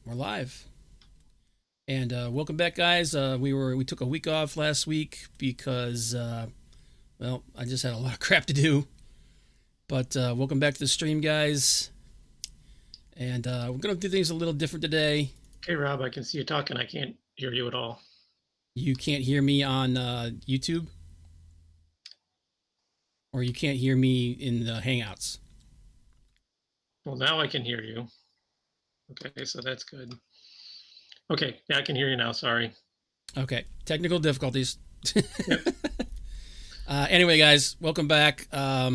We're live, and welcome back, guys. We took a week off last week because well, I just had a lot of crap to do. But welcome back to the stream, guys. And we're gonna do things a little different today. Okay, Rob, I can see you talking. I can't hear you at all. You can't hear me on YouTube, or you can't hear me in the Hangouts. Well, now I can hear you. Okay, so that's good. Okay, yeah, I can hear you now. Sorry. Okay, technical difficulties. Yep. Anyway, guys, welcome back. Uh,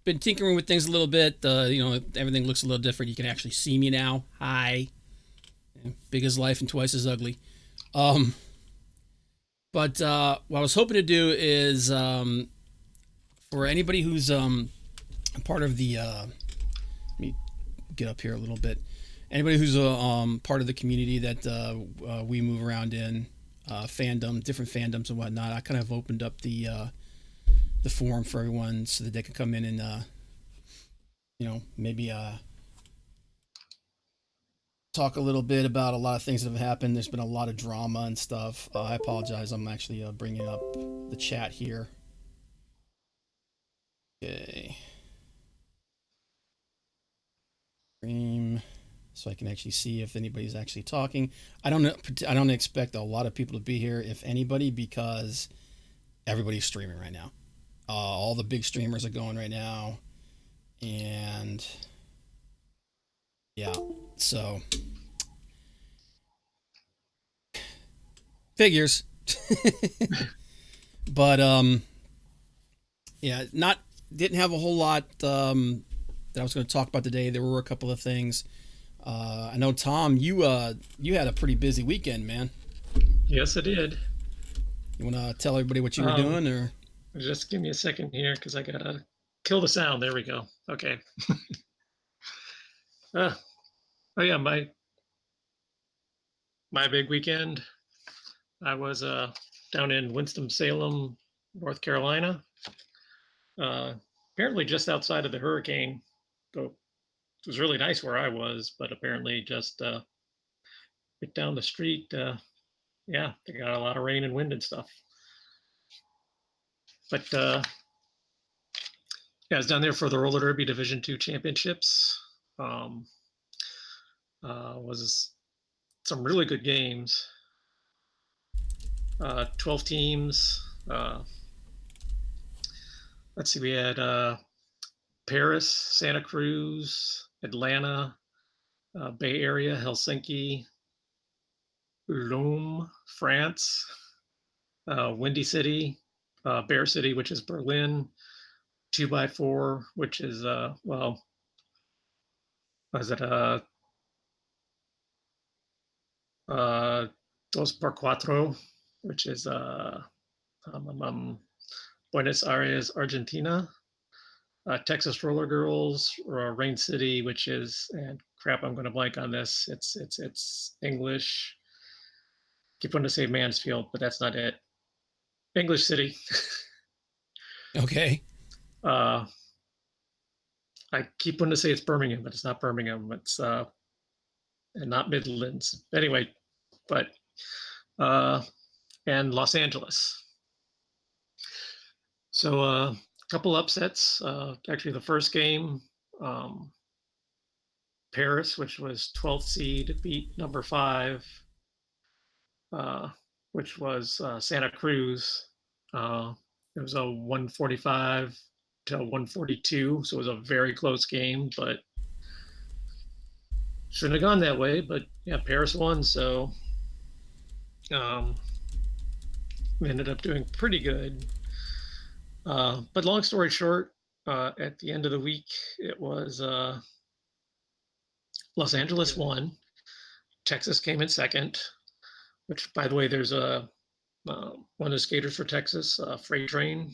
been tinkering with things a little bit. Everything looks a little different. You can actually see me now. Hi. Big as life and twice as ugly. Um, but what I was hoping to do is for anybody who's part of the let me get up here a little bit. Anybody who's part of the community that we move around in, fandom, different fandoms and whatnot. I kind of opened up the forum for everyone so that they can come in and maybe talk a little bit about a lot of things that have happened. There's been a lot of drama and stuff. I apologize. I'm actually bringing up the chat here. Okay. Stream, so I can actually see if anybody's actually talking. I don't expect a lot of people to be here, if anybody, because everybody's streaming right now. All the big streamers are going right now, and yeah, so figures. But yeah, not didn't have a whole lot that I was going to talk about today. There were a couple of things. I know, Tom, you had a pretty busy weekend, man. Yes, I did. You want to tell everybody what you were Um, doing, or? just give me a second here because I gotta kill the sound. There we go. Okay. Uh, oh yeah, my big weekend. I was down in Winston Salem, North Carolina. Uh, apparently just outside of the hurricane. So it was really nice where I was, but apparently just right down the street. Yeah, they got a lot of rain and wind and stuff. But yeah, I was down there for the roller derby Division II championships. Um, was some really good games. 12 teams. Let's see, we had Paris, Santa Cruz, Atlanta, Bay Area, Helsinki, Loom, France, Windy City, Bear City, which is Berlin, 2x4, which is well, was it uh Dos por Cuatro, which is Buenos Aires, Argentina, Texas Roller Girls, Rain City, which is, and crap, I'm going to blank on this. It's English. Keep wanting to say Mansfield, but that's not it. English City. Okay. uh, I keep wanting to say it's Birmingham, but it's not Birmingham. It's and not Midlands. Anyway, but uh, and Los Angeles. So a couple upsets. Actually, the first game, um, Paris, which was 12th seed, beat number 5, uh, which was Santa Cruz. It was a 145 to 142, so it was a very close game, but shouldn't have gone that way. But yeah, Paris won, so um, we ended up doing pretty good. But long story short, at the end of the week, it was Los Angeles won. Texas came in second, which, by the way, there's one of the skaters for Texas, Freight Train,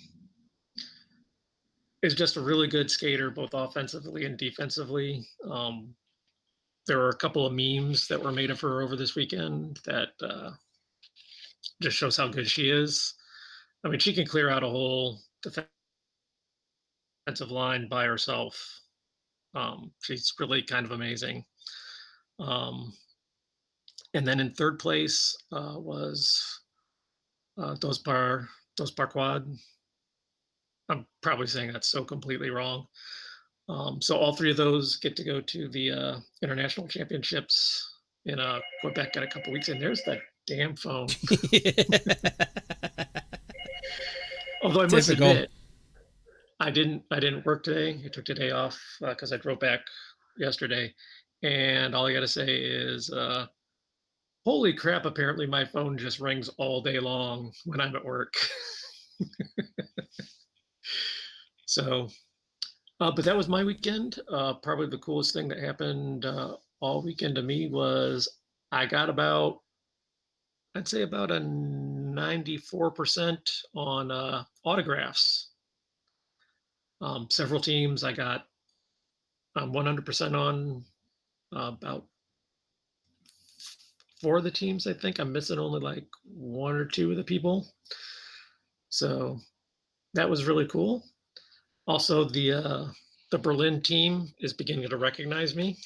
is just a really good skater, both offensively and defensively. There were a couple of memes that were made of her over this weekend that just shows how good she is. I mean, she can clear out a whole defensive line by herself. She's really kind of amazing. Um, and then in third place was Dos Quad. I'm probably saying that's so completely wrong. So all three of those get to go to the international championships in Quebec in a couple weeks. And there's that damn phone. Although I must Typical. admit, I didn't work today. I took the day off because I drove back yesterday, and all I got to say is, holy crap! Apparently, my phone just rings all day long when I'm at work. So, but that was my weekend. Probably the coolest thing that happened all weekend to me was I got about, I'd say about a 94% on autographs. Several teams I got 100% on about four of the teams. I think I'm missing only like one or two of the people. So that was really cool. Also, the Berlin team is beginning to recognize me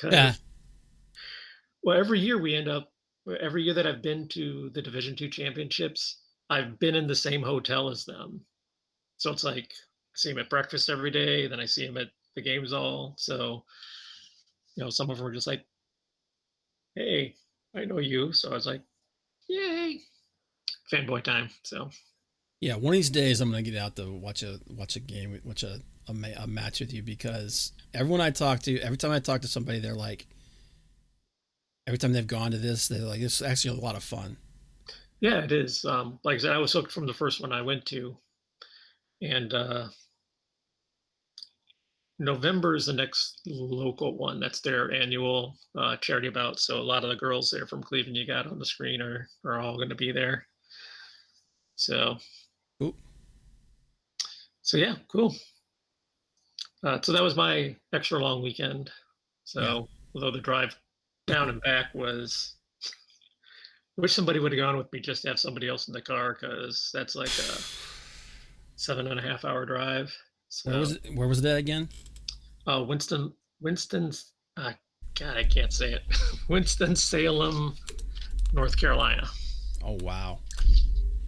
Yeah. because well, every year we end up every year that I've been to the Division Two championships, I've been in the same hotel as them. So it's like I see them at breakfast every day, then I see them at the games all. So some of them were just like, "Hey, I know you." So I was like, "Yay, fanboy time!" So Yeah, one of these days I'm gonna get out to watch a game, watch a match with you because everyone I talk to, every time I talk to somebody, they're like, every time they've gone to this, they're like, it's actually a lot of fun. yeah, it is. Like I said, I was hooked from the first one I went to, and November is the next local one. That's their annual charity bout. So a lot of the girls there from Cleveland you got on the screen are all going to be there. So Ooh, so yeah, cool. So that was my extra long weekend. yeah, So although the drive down and back was, I wish somebody would have gone with me just to have somebody else in the car because that's like a 7.5 hour drive. where So was it? Where was that again? Winston's, God, I can't say it. Winston Salem, North Carolina. Oh wow.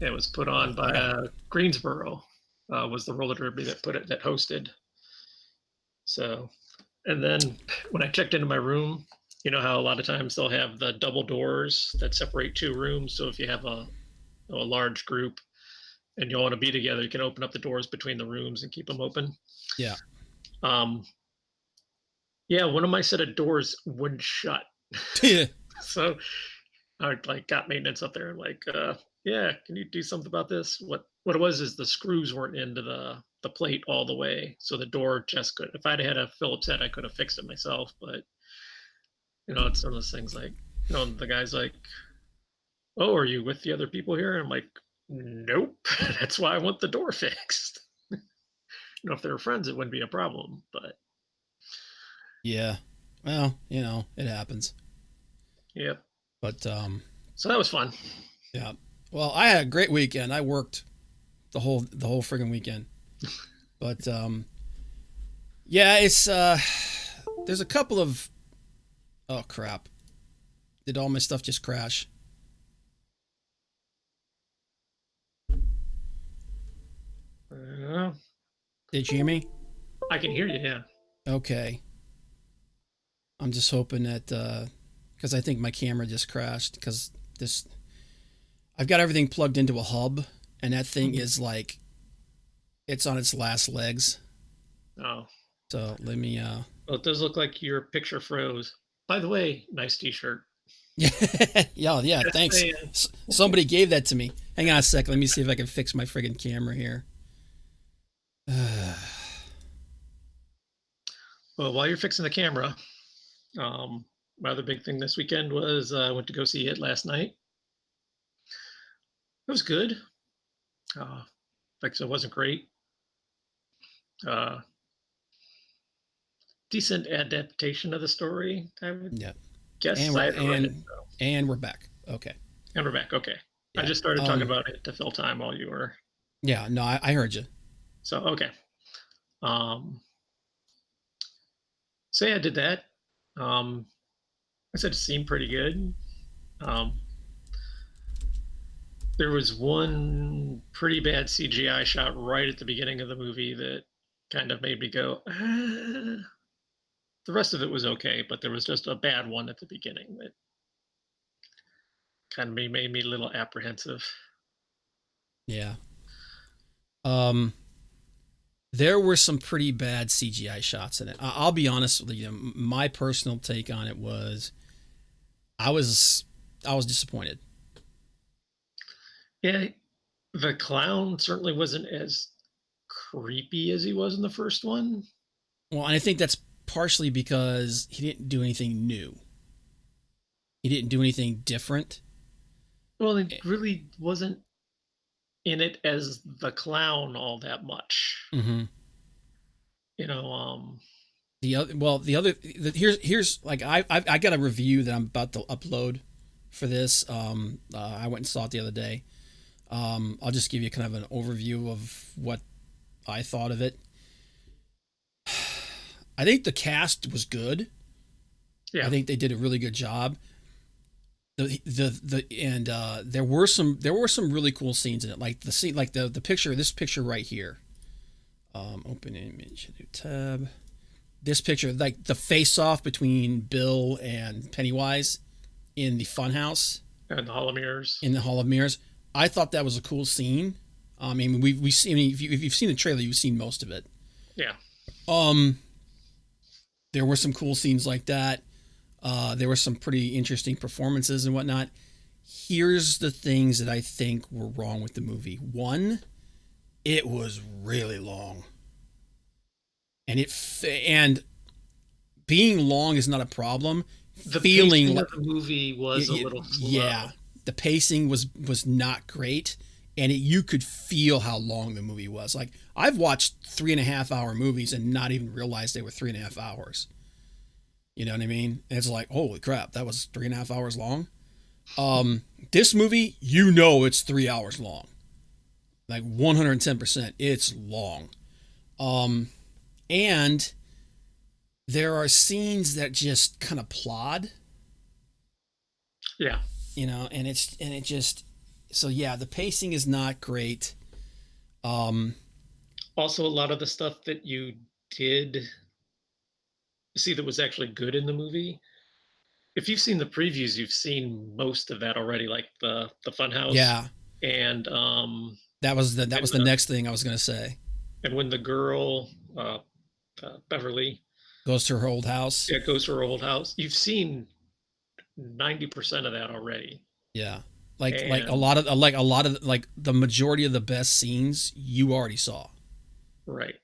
It was put Oh, on I by got. Greensboro. Was the roller derby that hosted. So, and then when I checked into my room, you know how a lot of times they'll have the double doors that separate two rooms. So if you have a large group and you all want to be together, you can open up the doors between the rooms and keep them open. Yeah. Um, yeah, one of my set of doors wouldn't shut. Yeah. So I like got maintenance up there and like, yeah, can you do something about this? What it was is the screws weren't into the plate all the way, so the door just could. If I'd had a Phillips head, I could have fixed it myself. But it's one of those things like, the guy's like, "Oh, are you with the other people here?" And I'm like, "Nope, that's why I want the door fixed." If they were friends, it wouldn't be a problem. But Yeah. Well, it happens. yep, But so that was fun. yeah. Well, I had a great weekend. I worked the whole friggin' weekend. But yeah, it's there's a couple of oh crap. Did all my stuff just crash? Uh, Did you hear me? I can hear you. Yeah. Okay. I'm just hoping that because I think my camera just crashed because this I've got everything plugged into a hub and that thing Mhm. is like it's on its last legs. Oh, So let me well, it does look like your picture froze. By the way, nice T-shirt. yeah yeah Just thanks. saying. Somebody gave that to me. Hang on a second. Let me see if I can fix my friggin' camera here. Well, while you're fixing the camera, my other big thing this weekend was I went to go see it last night. It was good. Like, so it wasn't great. Uh, Decent adaptation of the story, I would Yeah. guess. And we're I haven't read it, and and we're back. Okay. and we're back. Okay. I Yeah. just started talking about it to fill time while you were. Yeah, no, I heard you. So, okay. Um, So yeah, I did that. Um, I said it seemed pretty good. Um, there was one pretty bad CGI shot right at the beginning of the movie that kind of made me go, "Ah." The rest of it was okay, but there was just a bad one at the beginning that kind of made me a little apprehensive. Yeah. Um, there were some pretty bad CGI shots in it. I'll be honest with you. My personal take on it was I was I was disappointed. Yeah, the clown certainly wasn't as creepy as he was in the first one. Well, and I think that's partially because he didn't do anything new. He didn't do anything different. Well, he really wasn't in it as the clown all that much. Mm-hmm. You know, Here's like I got a review that I'm about to upload for this. I went and saw it the other day. I'll just give you kind of an overview of what I thought of it. I think the cast was good. I yeah, think they did a really good job. There were some really cool scenes in it, like the scene, like the picture, this picture right here. Open image, new tab. This picture, like the face off between Bill and Pennywise in the funhouse and the Hall of Mirrors. in the Hall of Mirrors. I thought that was a cool scene. I mean, we see. I mean, if you've seen the trailer, you've seen most of it. Yeah, Um, there were some cool scenes like that. There were some pretty interesting performances and whatnot. Here's the things that I think were wrong with the movie. One, it was really long, and being long is not a problem. the Feeling pacing like of the movie was a little yeah, slow. the pacing was not great, and you could feel how long the movie was. Like I've watched 3.5 hour movies and not even realized they were 3.5 hours. You know what I mean? And it's like, holy crap, that was 3.5 hours long. This movie, it's 3 hours long. Like 110%, it's long. And there are scenes that just kind of plod, Yeah. and it just so yeah, the pacing is not great. Um, Also, a lot of the stuff that you did see that was actually good in the movie. If you've seen the previews, you've seen most of that already, like the Funhouse yeah, and that and was the next thing I was gonna say. when the girl uh, Beverly, Goes to her old house. yeah, goes to her old house. You've seen 90% of that already, Yeah, like and a lot of like the majority of the best scenes you already saw. right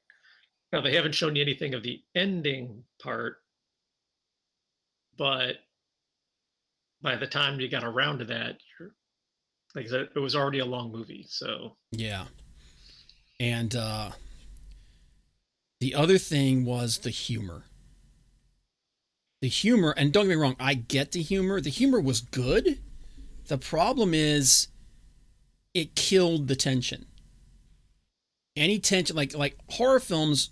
now they haven't shown you anything of the ending part, but by the time you got around to that, you're like I said, it was already a long movie. So Yeah, and the other thing was the humor. The humor, and don't get me wrong, I get the humor. The humor was good. The problem is it killed the tension. Any tension, like horror films,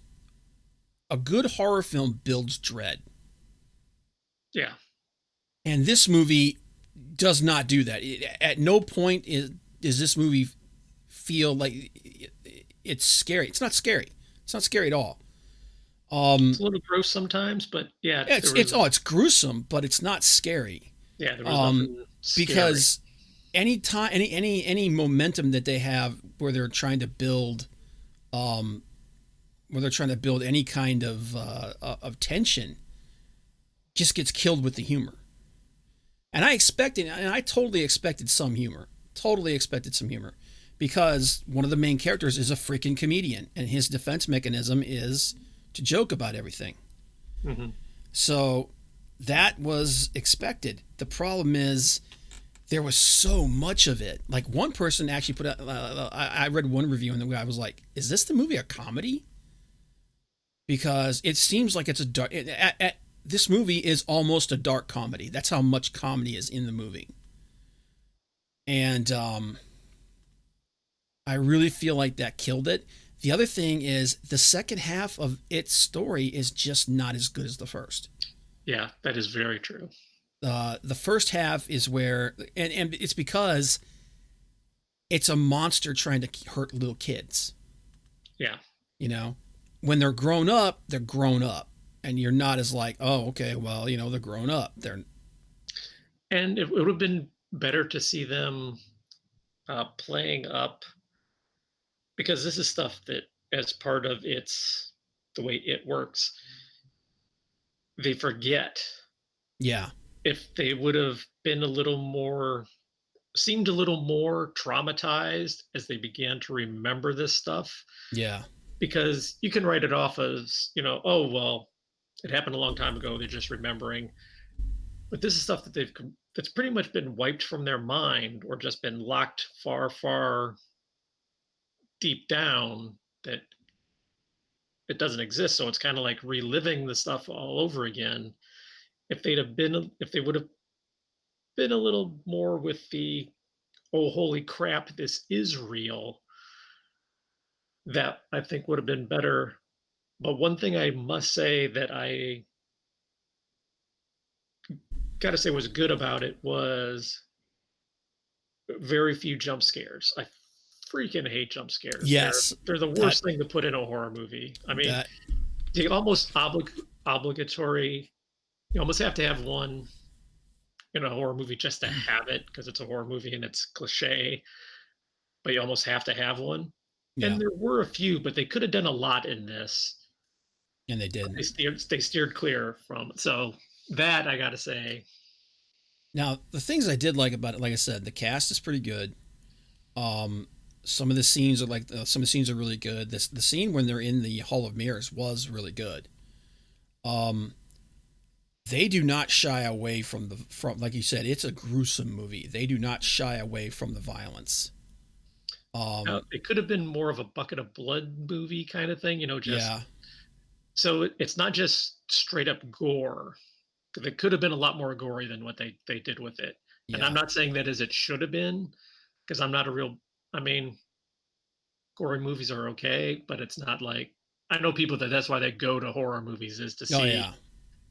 a good horror film builds dread, yeah, and this movie does not do that. At no point is this movie feel like it's scary. It's not scary. It's not scary at all. it's a little gross sometimes, but yeah, there was It's gruesome, but it's not scary. yeah, there was Um, nothing scary. because any time, any momentum that they have where they're trying to build, um, where they're trying to build any kind of tension, just gets killed with the humor. And I totally expected some humor. Totally expected some humor. Because one of the main characters is a freaking comedian, and his defense mechanism is to joke about everything. Hmm. So that was expected. The problem is there was so much of it. Like one person actually put out, I read one review and the guy was like, "Is this the movie a comedy?" Because it seems like it's a dark. This movie is almost a dark comedy. That's how much comedy is in the movie, and I really feel like that killed it. The other thing is the second half of its story is just not as good as the first. Yeah, that is very true. The first half is where, and it's because it's a monster trying to hurt little kids. Yeah. You know, when they're grown up, and you're not as like, oh, okay, well, they're grown up. They're And it would have been better to see them playing up, because this is stuff that, as part of its the way it works, they forget. yeah, If they would have been a little more, seemed a little more traumatized as they began to remember this stuff, yeah, because you can write it off as, oh, well, it happened a long time ago, they're just remembering. But this is stuff that that's pretty much been wiped from their mind, or just been locked far, far deep down, that it doesn't exist. So it's kind of like reliving the stuff all over again. If they would have been a little more with the, oh, holy crap, this is real, that I think would have been better. But one thing I must say that I got to say was good about it was very few jump scares. I freaking hate jump scares. yes, They're the that worst thing to put in a horror movie. I mean, that they almost obligatory. You almost have to have one in a horror movie just to have it, because it's a horror movie and it's cliche. But you almost have to have one. yeah, And there were a few, but they could have done a lot in this. and they But didn't. they steered clear from. So that I got to say, Now, the things I did like about it, like I said, the cast is pretty good. Some of the scenes are some of the scenes are really good. The scene when they're in the Hall of Mirrors was really good. Um, they do not shy away from like you said, it's a gruesome movie. They do not shy away from the violence. now, Um, it could have been more of a bucket of blood movie kind of thing. Just yeah, so it's not just straight up gore. It could have been a lot more gory than what they did with it. And I'm yeah, not saying that as it should have been, because I'm not a real. I mean, gory movies are okay, but it's not like, I know people that's why they go to horror movies, is to oh see yeah,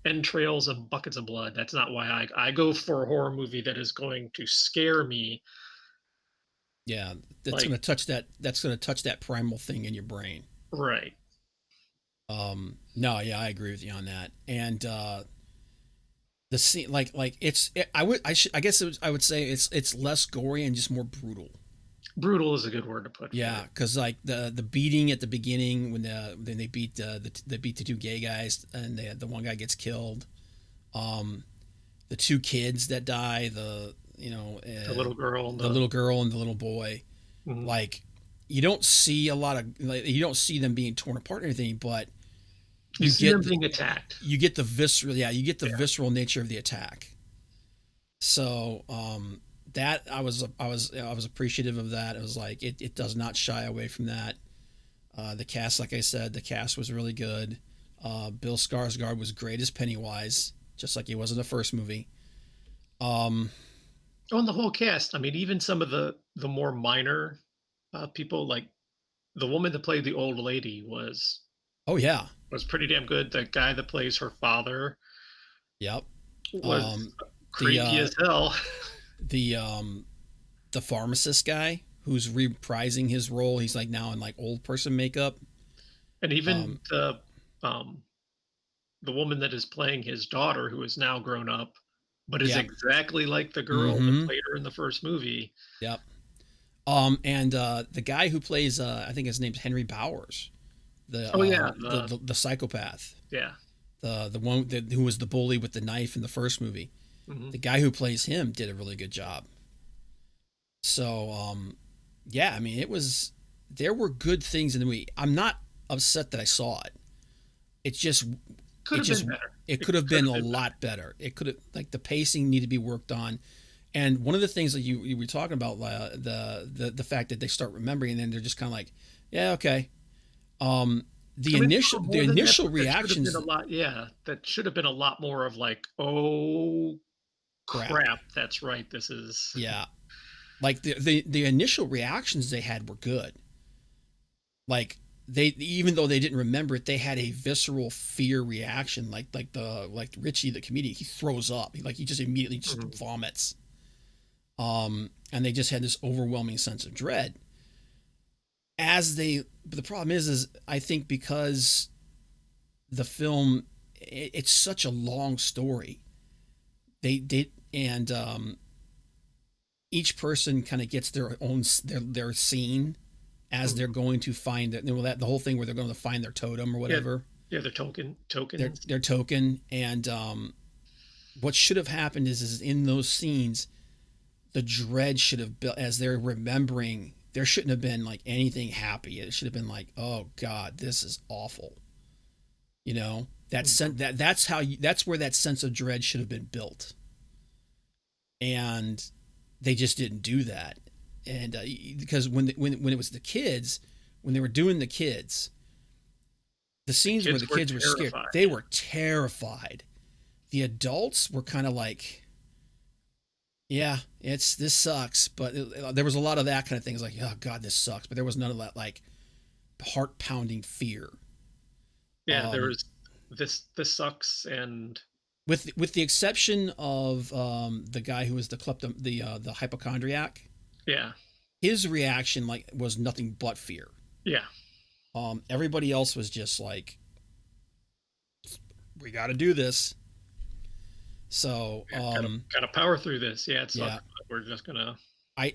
entrails and buckets of blood. That's not why I go for a horror movie that is going to scare me. yeah. Like, That's gonna touch that primal thing in your brain. right. No, yeah, I agree with you on that. And the scene, I guess I would say it's less gory and just more brutal. Brutal is a good word to put for Yeah, it. because like the beating at the beginning when they beat they beat the two gay guys and the one guy gets killed. Um, the two kids that die, The little girl and the little girl and the little boy, mhm. like you don't see a lot of you don't see them being torn apart or anything, but You you see get them being attacked. you get the visceral you get the Yeah. visceral nature of the attack. So that I was appreciative of that. It was like it does not shy away from that. The cast, like I said, the cast was really good. Bill Skarsgård was great as Pennywise, just like he was in the first movie. Um, Oh, and the whole cast. I mean, even some of the more minor people, like the woman that played the old lady, oh yeah, was pretty damn good. The guy that plays her father yep. was Um, the creepy as hell. the the pharmacist guy who's reprising his role. He's like now in like old person makeup. And even Um, um, the woman that is playing his daughter, who is now grown up, but is yep. exactly like the girl that Mm-hmm. played her in the first movie. Yep. And the guy who plays I think his name's Henry Bowers, Oh yeah, the psychopath, yeah. the one who was the bully with the knife in the first movie. Hmm. The guy who plays him did a really good job. So yeah, I mean there were good things in the movie. I'm not upset that I saw it. It's just Could it have just been better. it It could have could been have a been better. lot better. It could have like the pacing needed to be worked on. And one of the things that you were talking about the fact that they start remembering and then they're just kind of like, yeah, okay. Um, I mean, a little the more than that, initial but that should have been a reactions, lot. Yeah, that should have been a lot more of like, oh crap. crap, that's right. This is Yeah, like the initial reactions they had were good. Like they, even though they didn't remember it, they had a visceral fear reaction, like Richie the comedian, he throws up, he just immediately just Mhm. vomits. And they just had this overwhelming sense of dread. But the problem is I think because the film, it's such a long story. They did, and each person kind of gets their own their scene as they're Mhm. going to find it. Well, that the whole thing where they're going to find their totem or Yeah, whatever, yeah, the tokens. their token, and what should have happened is in those scenes, the dread should have built as they're remembering. There shouldn't have been like anything happy. It should have been like, oh God, this is awful. You know, Mhm. that's where that sense of dread should have been built, and they just didn't do that. And because when it was the kids, when they were doing the kids, the The scenes where kids the were kids were scared, terrified. they were terrified. The adults were kind of like, yeah, it's this sucks, but there was a lot of that kind of things like, oh God, this sucks, but there was none of that like heart pounding fear. Yeah, there Um, was this sucks, and with the exception of the guy who was the hypochondriac, yeah, his reaction like was nothing but fear. yeah, Everybody else was just like, we got to do this. So yeah. Gotta power through this. Yeah, it yeah, sucks, but we're just gonna.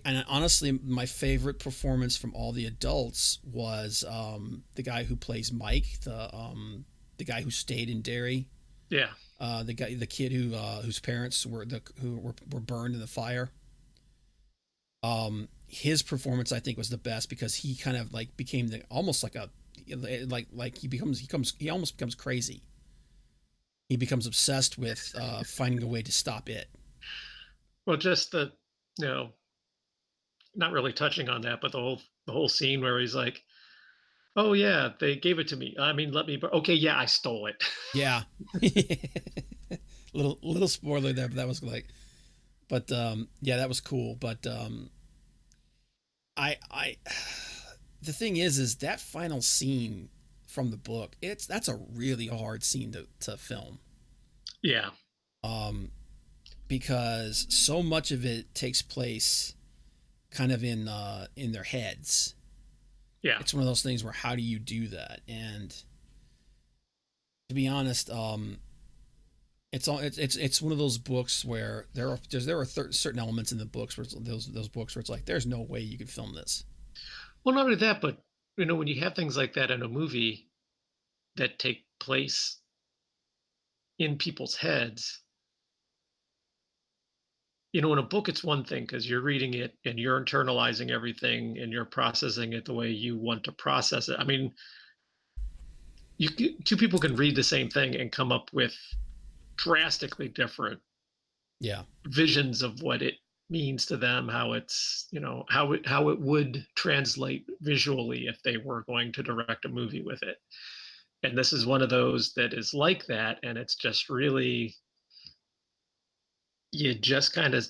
and honestly, my favorite performance from all the adults was the guy who plays Mike, the guy who stayed in Derry, Yeah, the kid whose parents were burned in the fire. His performance I think was the best because he kind of like became the almost like a like he almost becomes crazy. He becomes obsessed with finding a way to stop it. well, just you know, not really touching on that, but the whole scene where he's like, "Oh yeah, they gave it to me. I mean, let me. Okay, yeah, I stole it." Yeah. Little spoiler there, but that was like, but yeah, that was cool. But I the thing is that final scene from the book, that's a really hard scene to film. Yeah, Um, because so much of it takes place kind of in their heads. yeah, It's one of those things where how do you do that? And to be honest, it's one of those books where certain elements in the books where those books where it's like there's no way you could film this. well, not only that, but when you have things like that in a movie that take place in people's heads, in a book, it's one thing because you're reading it and you're internalizing everything and you're processing it the way you want to process it. I mean, two people can read the same thing and come up with drastically different Yeah, visions of what it means to them, how it's, how it would translate visually if they were going to direct a movie with it. And this is one of those that is like that, and it's just really, you just kind of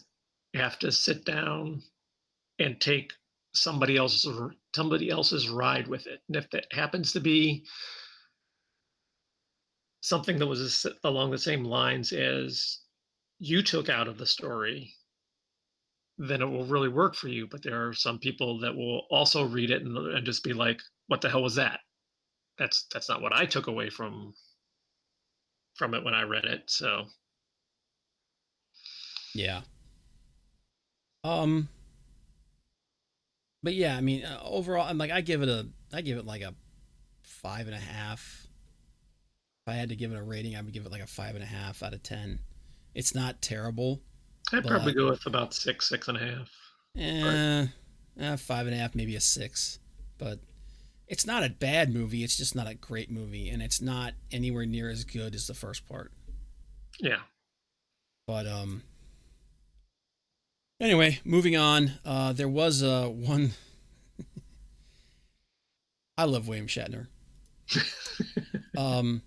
have to sit down and take somebody else's ride with it. And if that happens to be something that was along the same lines as you took out of the story, then it will really work for you. But there are some people that will also read it and just be like, "What the hell was that?" That's not what I took away from it when I read it. So yeah. Um, but yeah, I mean, overall, I'm like, I give it like a 5.5. If I had to give it a rating, I would give it like a 5.5 out of 10. It's not terrible, I'd probably but go with about 6.5. But eh, 5.5, maybe a 6. But it's not a bad movie. It's just not a great movie, and it's not anywhere near as good as the first part. yeah, But anyway, moving on. There was one. I love William Shatner. Um,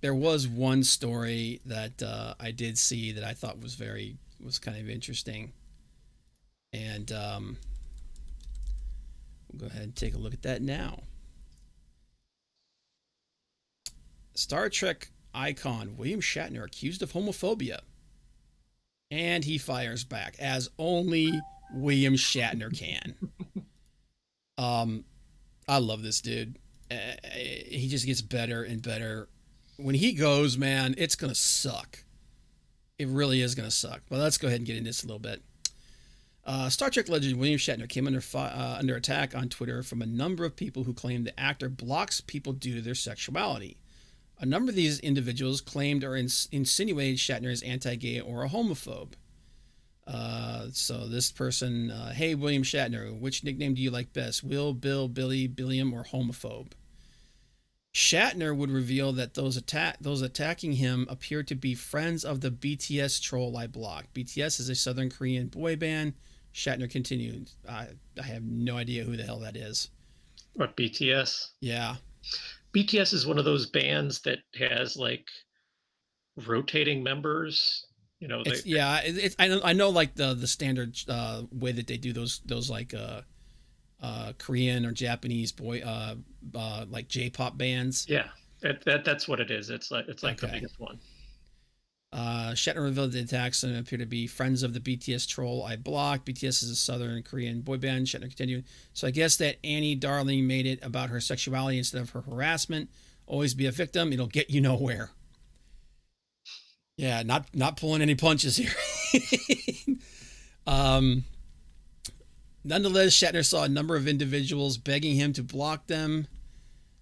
there was one story that I did see that I thought was kind of interesting, and we'll go ahead and take a look at that now. Star Trek icon William Shatner accused of homophobia. And he fires back, as only William Shatner can. Um, I love this dude. He just gets better and better. When he goes, man, it's gonna suck. It really is gonna suck. But let's go ahead and get into this a little bit. Star Trek legend William Shatner came under attack on Twitter from a number of people who claim the actor blocks people due to their sexuality. A number of these individuals claimed or insinuated Shatner is anti-gay or a homophobe. So this person, hey William Shatner, which nickname do you like best? Will, Bill, Billy, Billiam, or homophobe? Shatner would reveal that those attacking him appear to be friends of the BTS troll I blocked. BTS is a Southern Korean boy band. Shatner continued, I have no idea who the hell that is. What, BTS? Yeah. BTS is one of those bands that has like rotating members. You know, I know like the standard way that they do those like Korean or Japanese boy like J-pop bands. Yeah, that's what it is. It's like okay. The biggest one. Shatner revealed the attacks and appear to be friends of the BTS troll I blocked. BTS is a Southern Korean boy band. Shatner continued. So I guess that Annie Darling made it about her sexuality instead of her harassment. Always be a victim. It'll get you nowhere. Yeah, not pulling any punches here. Nonetheless, Shatner saw a number of individuals begging him to block them.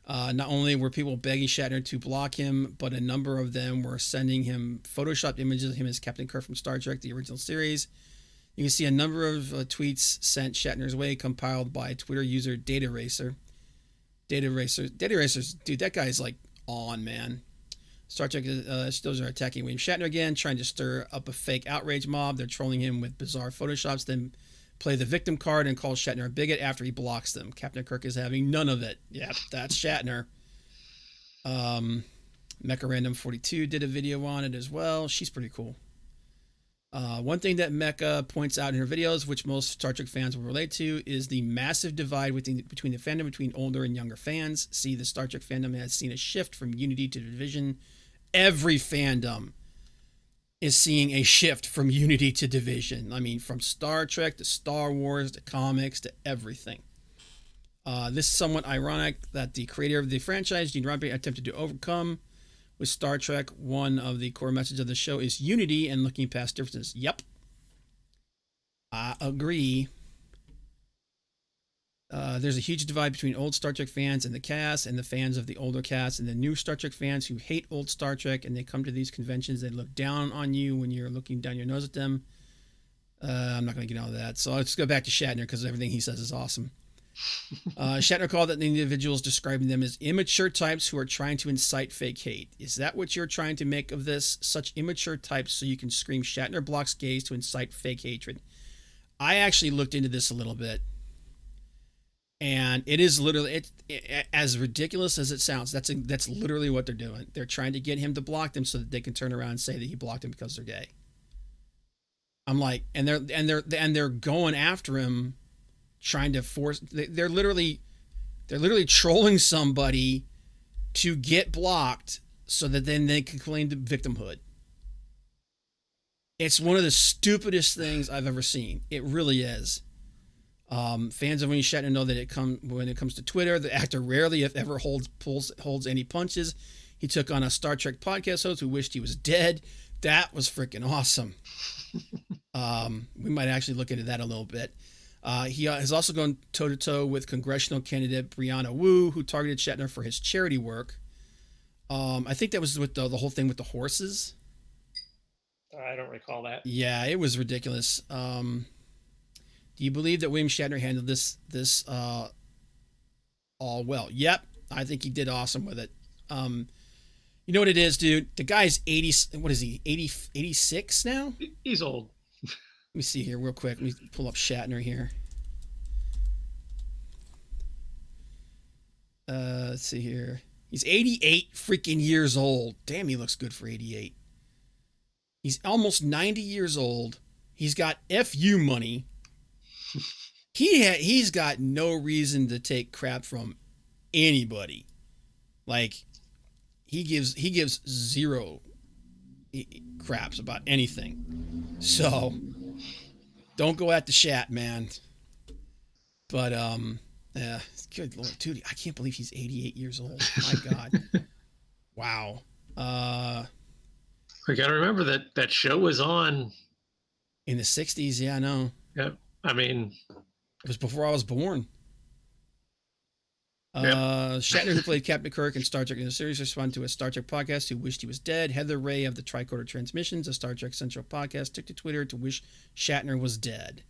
Not only were people begging Shatner to block him, but a number of them were sending him photoshopped images of him as Captain Kirk from Star Trek, the original series. You can see a number of tweets sent Shatner's way, compiled by Twitter user Data Racer. Data Racer's, dude, that guy's like on, man. Star Trek those are attacking William Shatner again, trying to stir up a fake outrage mob. They're trolling him with bizarre photoshops, then play the victim card and call Shatner a bigot after he blocks them. Captain Kirk is having none of it. Yeah, that's Shatner. Mecha Random 42 did a video on it as well. She's pretty cool. One thing that Mecha points out in her videos, which most Star Trek fans will relate to, is the massive divide between the fandom between older and younger fans. See, the Star Trek fandom has seen a shift from unity to division. Every fandom is seeing a shift from unity to division. I mean, from Star Trek to Star Wars to comics to everything. This is somewhat ironic that the creator of the franchise, Gene Roddenberry, attempted to overcome with Star Trek. One of the core messages of the show is unity and looking past differences. Yep. I agree. There's a huge divide between old Star Trek fans and the cast, and the fans of the older cast, and the new Star Trek fans who hate old Star Trek, and they come to these conventions and look down on you when you're looking down your nose at them. I'm not going to get into that. So let's go back to Shatner because everything he says is awesome. Shatner called out the individuals, describing them as immature types who are trying to incite fake hate. Is that what you're trying to make of this? Such immature types so you can scream Shatner blocks gays to incite fake hatred. I actually looked into this a little bit. And it is literally as ridiculous as it sounds. That's literally what they're doing. They're trying to get him to block them so that they can turn around and say that he blocked them because they're gay. I'm like, and they're going after him, trying to force. They're literally trolling somebody to get blocked so that then they can claim the victimhood. It's one of the stupidest things I've ever seen. It really is. Fans of William Shatner know that when it comes to Twitter, the actor rarely, if ever, holds any punches. He took on a Star Trek podcast host who wished he was dead. That was freaking awesome. We might actually look into that a little bit. He has also gone toe-to-toe with congressional candidate Brianna Wu, who targeted Shatner for his charity work. I think that was with the whole thing with the horses. I don't recall that. Yeah, it was ridiculous. Do you believe that William Shatner handled this all well? Yep, I think he did awesome with it. You know what it is, dude? The guy's 80. What is he? 86 now? He's old. Let me see here real quick. Let me pull up Shatner here. Let's see here. He's 88 freaking years old. Damn, he looks good for 88. He's almost 90 years old. He's got FU money. He's got no reason to take crap from anybody. Like, he gives zero craps about anything. So don't go at the Shat, man. But yeah, good lord, dude, I can't believe he's 88 years old. My God, wow. Uh, We got to remember that that show was on. in the 60s, yeah, no, Yeah, I mean, it was before I was born. yep. Shatner, who played Captain Kirk in Star Trek in the series, responded to a Star Trek podcast who wished he was dead. Heather Ray of the Tricorder Transmissions, a Star Trek Central podcast, took to Twitter to wish Shatner was dead.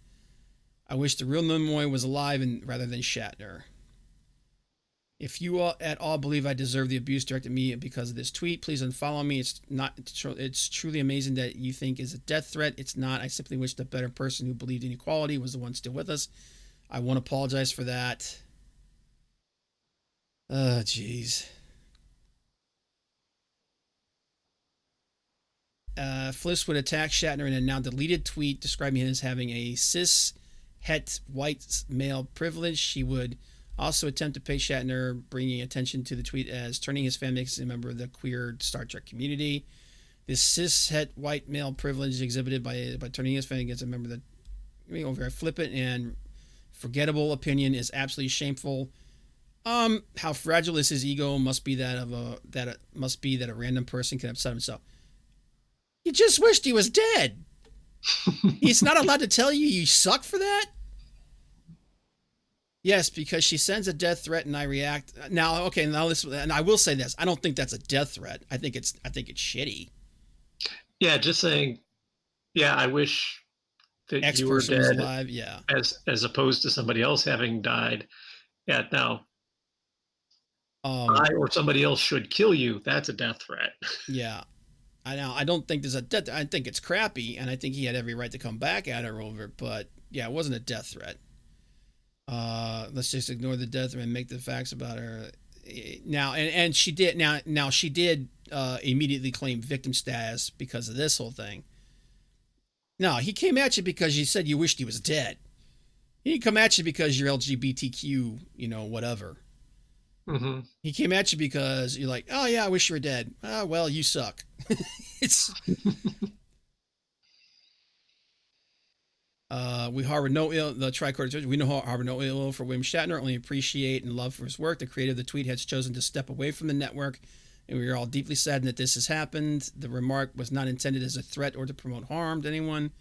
I wish the real Nimoy was alive and rather than Shatner. If you all, at all believe I deserve the abuse directed at me because of this tweet, please unfollow me. It's not. It's truly amazing that you think is a death threat. It's not. I simply wish the better person who believed in equality was the one still with us. I want to apologize for that. Oh, jeez. Fliss would attack Shatner in a now deleted tweet describing him as having a cis het white male privilege. She would also attempt to pay Shatner, bringing attention to the tweet as turning his fan base into a member of the queer Star Trek community. This cis het white male privilege exhibited by turning his fan against a member of the very flippant and forgettable opinion is absolutely shameful. How fragile is his ego? Must be that a random person can upset himself. You just wished he was dead. He's not allowed to tell you suck for that? Yes, because she sends a death threat and I react. Now, okay, now this, and I will say this. I don't think that's a death threat. I think it's shitty. Yeah, just saying. Yeah, I wish that X you were person was dead, alive. Yeah. as opposed to somebody else having died. Yeah, now I or somebody else should kill you. That's a death threat. Yeah. I don't think there's a death. I think it's crappy, and I think he had every right to come back at her over it. But yeah, it wasn't a death threat. Let's just ignore the death and make the facts about her. Now, and she did. Now she did immediately claim victim status because of this whole thing. No, he came at you because you said you wished he was dead. He didn't come at you because you're LGBTQ, whatever. Mm-hmm. He came at you because you're like, oh yeah, I wish you were dead. Oh well, you suck. It's we harbor no ill. The tricorder. We know harbor no ill for William Shatner. Only appreciate and love for his work. The creator of the tweet has chosen to step away from the network, and we are all deeply saddened that this has happened. The remark was not intended as a threat or to promote harm to anyone.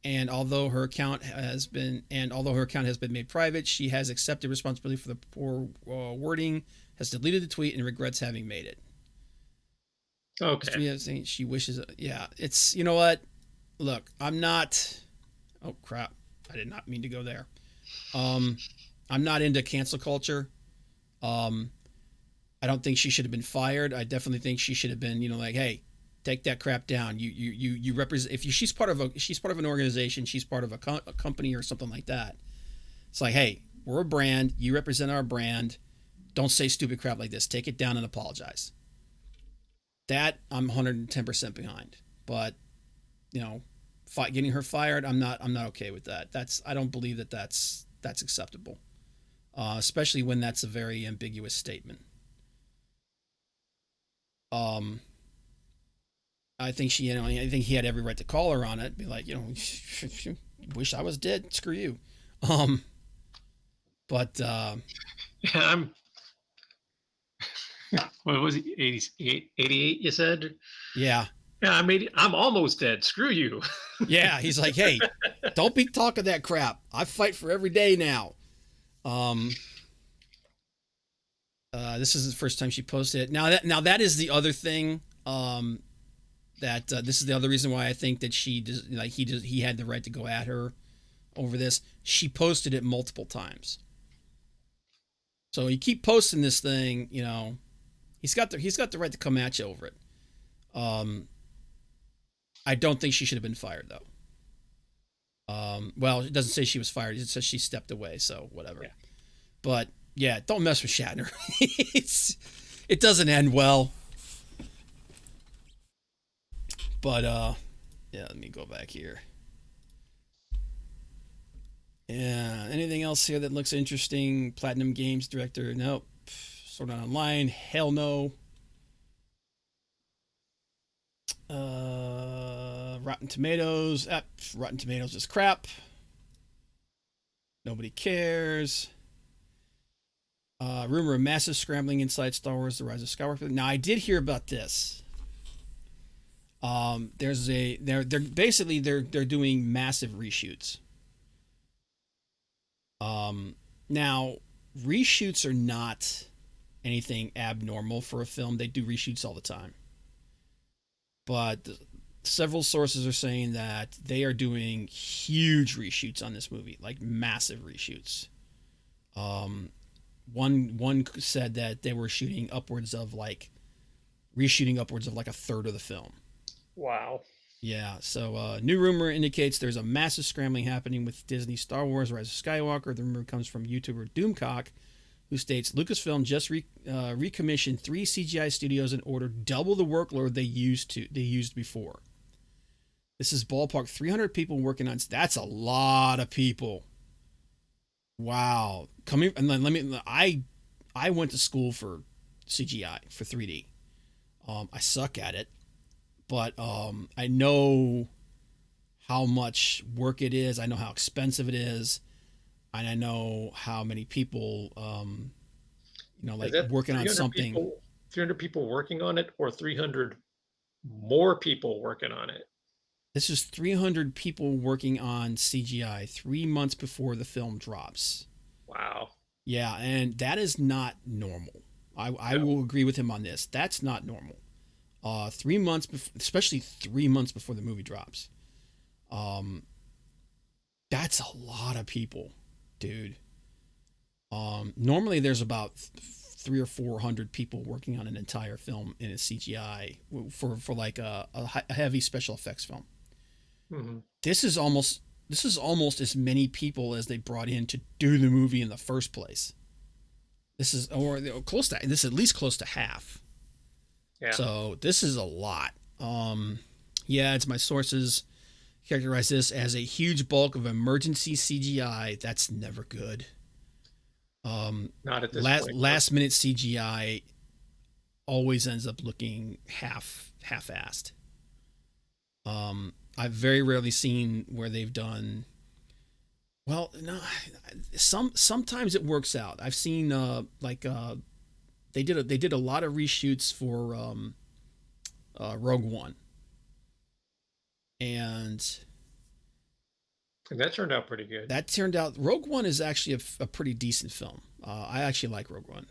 And although her account has been made private, she has accepted responsibility for the poor wording, has deleted the tweet, and regrets having made it. Okay. She wishes. Yeah, it's, you know what? Look, I'm not. Oh crap! I did not mean to go there. I'm not into cancel culture. I don't think she should have been fired. I definitely think she should have been, like, hey, take that crap down. You represent. If she's part of an organization, she's part of a company or something like that. It's like, hey, we're a brand. You represent our brand. Don't say stupid crap like this. Take it down and apologize. That I'm 110% behind. But getting her fired, I'm not okay with that. I don't believe that's acceptable, especially when that's a very ambiguous statement. I think I think he had every right to call her on it. Be like, wish I was dead. Screw you. But Yeah, what was he? 88, you said? yeah, Yeah, I'm almost dead. Screw you. yeah. He's like, hey, don't be talking that crap. I fight for every day now. This is the first time she posted it. Now that is the other thing. That this is the other reason why I think that he had the right to go at her over this. She posted it multiple times. So you keep posting this thing, he's got the right to come at you over it. I don't think she should have been fired though. Well, it doesn't say she was fired. It says she stepped away. So whatever. Yeah. But yeah, don't mess with Shatner. It doesn't end well. But yeah, let me go back here. Yeah, anything else here that looks interesting? Platinum Games director? Nope. Sword Art Online? Hell no. Rotten Tomatoes. Rotten Tomatoes is crap. Nobody cares. Rumor of massive scrambling inside Star Wars: The Rise of Skywalker. Now I did hear about this. They're basically they're doing massive reshoots. Now reshoots are not anything abnormal for a film. They do reshoots all the time. But several sources are saying that they are doing huge reshoots on this movie, like massive reshoots. Um, one said that they were reshooting upwards of like a third of the film. Wow. Yeah, so new rumor indicates there's a massive scrambling happening with Disney Star Wars Rise of Skywalker. The rumor comes from YouTuber Doomcock, who states Lucasfilm just recommissioned 3 CGI studios and ordered double the workload they used before. This is ballpark 300 people working on. That's a lot of people. Wow. Coming and then I went to school for CGI for 3D. I suck at it, but I know how much work it is. I know how expensive it is, and I know how many people, Is like that working on 300 something. people 300 people working on it or 300 more people working on it? This is 300 people working on CGI 3 months before the film drops. Wow. Yeah, and that is not normal. I No. will agree with him on this. That's not normal. 3 months, especially 3 months before the movie drops. Um, that's a lot of people, dude. Normally there's about 300 or 400 people working on an entire film in a CGI for like a heavy special effects film. Mhm. This is almost as many people as they brought in to do the movie in the first place. This is or close to this is at least close to half. Yeah. So this is a lot. Yeah, it's my sources characterize this as a huge bulk of emergency CGI. That's never good. Not at this Last point. last minute CGI always ends up looking half-assed. I've very rarely seen where they've done well. No, sometimes it works out. I've seen they did a lot of reshoots for Rogue One, and And that turned out pretty good. that turned out Rogue One is actually a pretty decent film. I actually like Rogue One.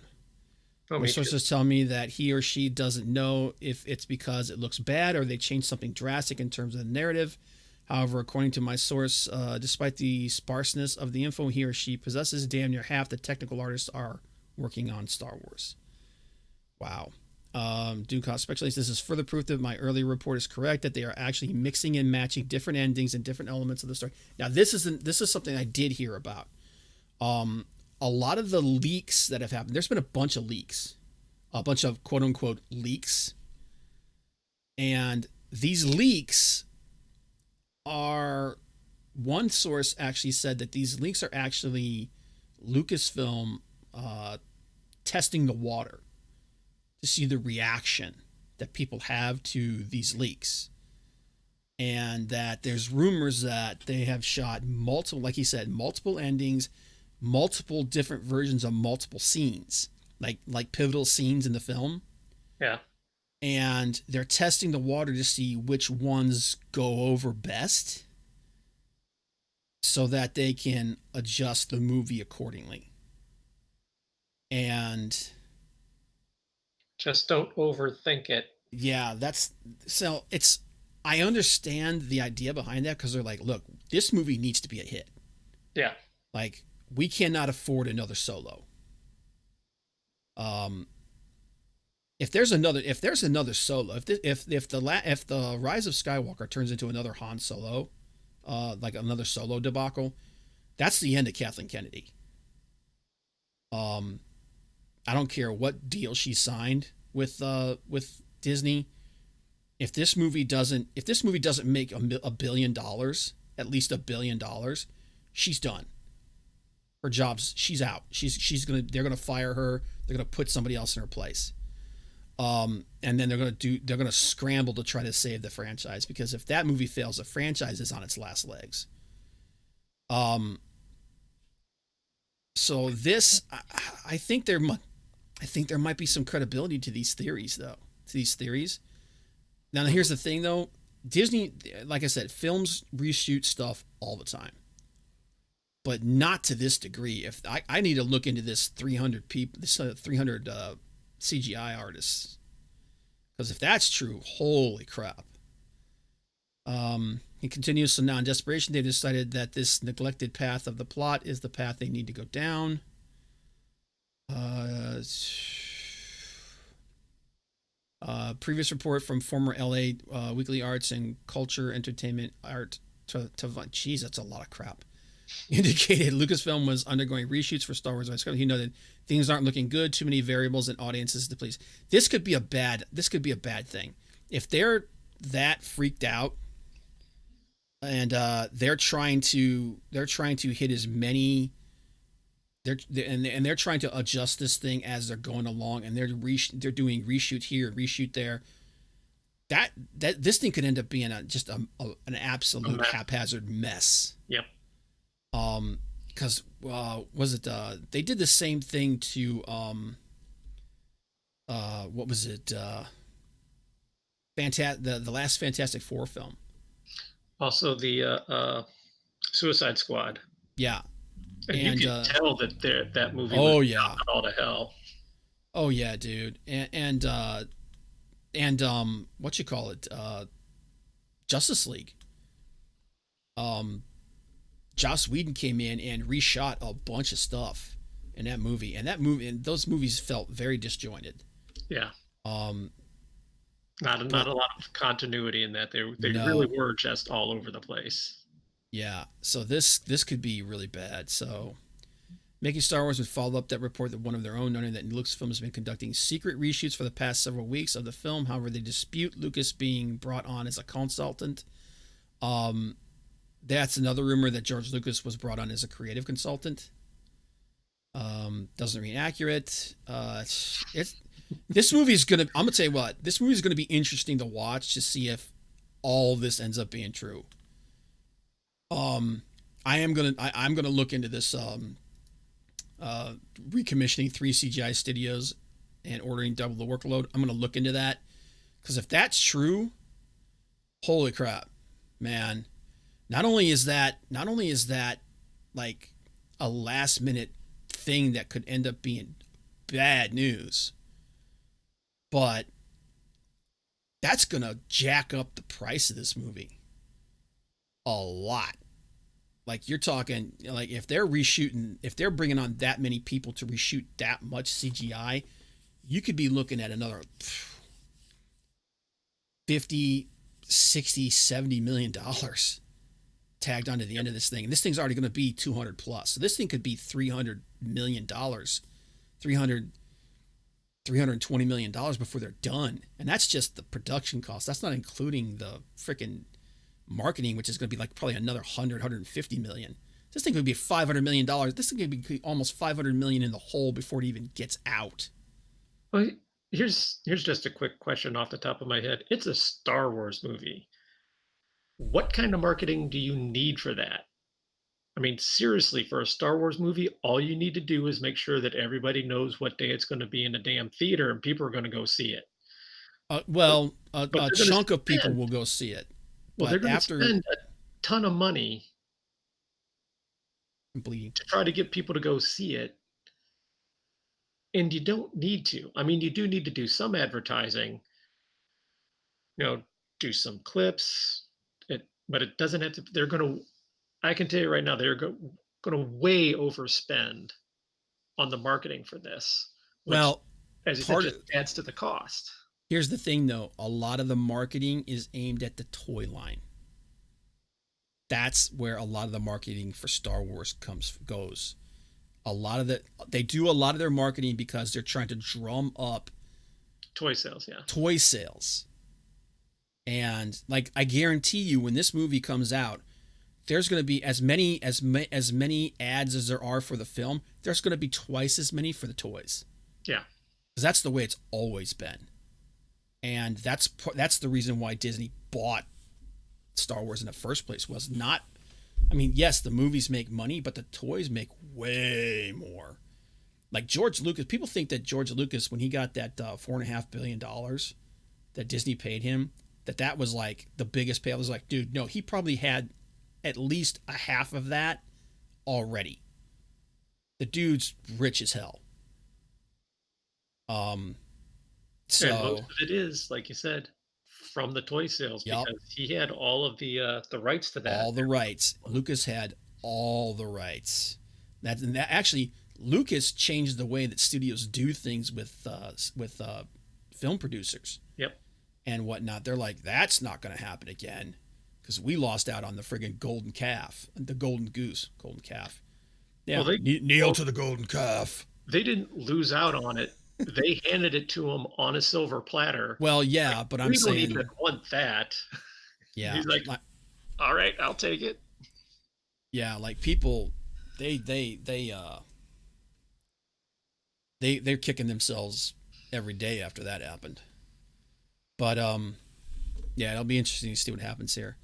Oh, My me too. sources tell me that he or she doesn't know if it's because it looks bad or they changed something drastic in terms of the narrative. However, according to my source, despite the sparseness of the info, he or she possesses damn near half the technical artists are working on Star Wars. Wow. Dukas speculates this is further proof that my earlier report is correct, that they are actually mixing and matching different endings and different elements of the story. Now, this is something I did hear about. A lot of the leaks that have happened, there's been a bunch of leaks, a bunch of quote unquote leaks. And these leaks are, one source actually said that these leaks are actually Lucasfilm testing the water to see the reaction that people have to these leaks. And that there's rumors that they have shot multiple, like he said, multiple endings, multiple different versions of multiple scenes, like pivotal scenes in the film. Yeah. And they're testing the water to see which ones go over best so that they can adjust the movie accordingly. And Just don't overthink it. yeah, I understand the idea behind that because they're like, look, this movie needs to be a hit. Yeah. Like, we cannot afford another Solo. Um, if there's another Solo, if the Rise of Skywalker turns into another Han Solo, like another Solo debacle, that's the end of Kathleen Kennedy. Um, I don't care what deal she signed with Disney. If this movie doesn't make $1 billion, at least $1 billion, she's done. Her job's she's out. They're gonna fire her. They're gonna put somebody else in her place. And then they're gonna scramble to try to save the franchise, because if that movie fails, the franchise is on its last legs. Um, so this, I think I think there might be some credibility to these theories, though. To these theories. Now, here's the thing, though. Disney, like I said, films reshoot stuff all the time, but not to this degree. If I need to look into this 300 people, this 300 CGI artists, because if that's true, holy crap. He continues. So now, in desperation, they've decided that this neglected path of the plot is the path they need to go down. Previous report from former LA Weekly Arts and Culture Entertainment Art to geez, that's a lot of crap. Indicated Lucasfilm was undergoing reshoots for Star Wars. He noted things aren't looking good. Too many variables and audiences to please. This could be a bad thing if they're that freaked out, and they're trying to hit as many. They're trying to adjust this thing as they're going along, and they're doing reshoot here, reshoot there. That this thing could end up being an absolute haphazard mess. Yep. Because was it they did the same thing to what was it the last Fantastic Four film. Also the Suicide Squad. Yeah. And you can tell that that movie was all to hell. Oh yeah, dude. And what you call it? Justice League. Joss Whedon came in and reshot a bunch of stuff in that movie, and those movies felt very disjointed. Yeah. Not a lot of continuity in that. They really were just all over the place. Yeah. So this could be really bad. So Making Star Wars would follow up that report that one of their own, noting that Lucasfilm has been conducting secret reshoots for the past several weeks of the film. However, they dispute Lucas being brought on as a consultant. That's another rumor, that George Lucas was brought on as a creative consultant. Doesn't remain accurate. This movie is gonna. I'm gonna tell you what. This movie is gonna be interesting to watch to see if all this ends up being true. I'm gonna look into this. Recommissioning 3 CGI studios and ordering double the workload. I'm gonna look into that, because if that's true, holy crap, man. Not only is that like a last minute thing that could end up being bad news, but that's gonna jack up the price of this movie a lot. Like, you're talking, like, if they're bringing on that many people to reshoot that much CGI, you could be looking at another 50, 60, 70 million dollars tagged onto the end of this thing. And this thing's already going to be 200 plus. So this thing could be $300 million, 320 million dollars before they're done. And that's just the production cost. That's not including the freaking marketing, which is going to be like probably another 150 million. This thing could be $500 million. This thing could be almost 500 million in the hole before it even gets out. Well, here's just a quick question off the top of my head. It's a Star Wars movie. What kind of marketing do you need for that? I mean, seriously, for a Star Wars movie, all you need to do is make sure that everybody knows what day it's going to be in a damn theater, and people are going to go see it. A chunk of people will go see it. Well, they're going to spend a ton of money to try to get people to go see it. And you don't need to. I mean, you do need to do some advertising, do some clips, but it doesn't have to. I can tell you right now, they're going to way overspend on the marketing for this. Which, well, as you said, just adds to the cost. Here's the thing, though. A lot of the marketing is aimed at the toy line. That's where a lot of the marketing for Star Wars goes. They do a lot of their marketing because they're trying to drum up toy sales. Yeah, toy sales. And like, I guarantee you, when this movie comes out, there's going to be as many ads as there are for the film. There's going to be twice as many for the toys. Yeah, because that's the way it's always been. And that's the reason why Disney bought Star Wars in the first place. Was not, I mean, yes, the movies make money, but the toys make way more. Like George Lucas, people think that George Lucas, when he got that $4.5 billion that Disney paid him, that was like the biggest payoff. I was like, dude, no, he probably had at least a half of that already. The dude's rich as hell. Um, And most so of it is, like you said, from the toy sales yep, because he had all of the rights to that. all the rights. Lucas had all the rights. That actually, Lucas changed the way that studios do things with film producers Yep. and whatnot. They're like, that's not going to happen again because we lost out on the friggin' golden calf, the golden goose, golden calf. Well, Yeah, they kneel well, to the golden calf. they didn't lose out on it. They handed it to him on a silver platter. Well, Like, yeah, but I'm we don't even saying, want that. yeah, He's like, all right, I'll take it. yeah, like people, they they they uh they're kicking themselves every day after that happened. But yeah, it'll be interesting to see what happens here.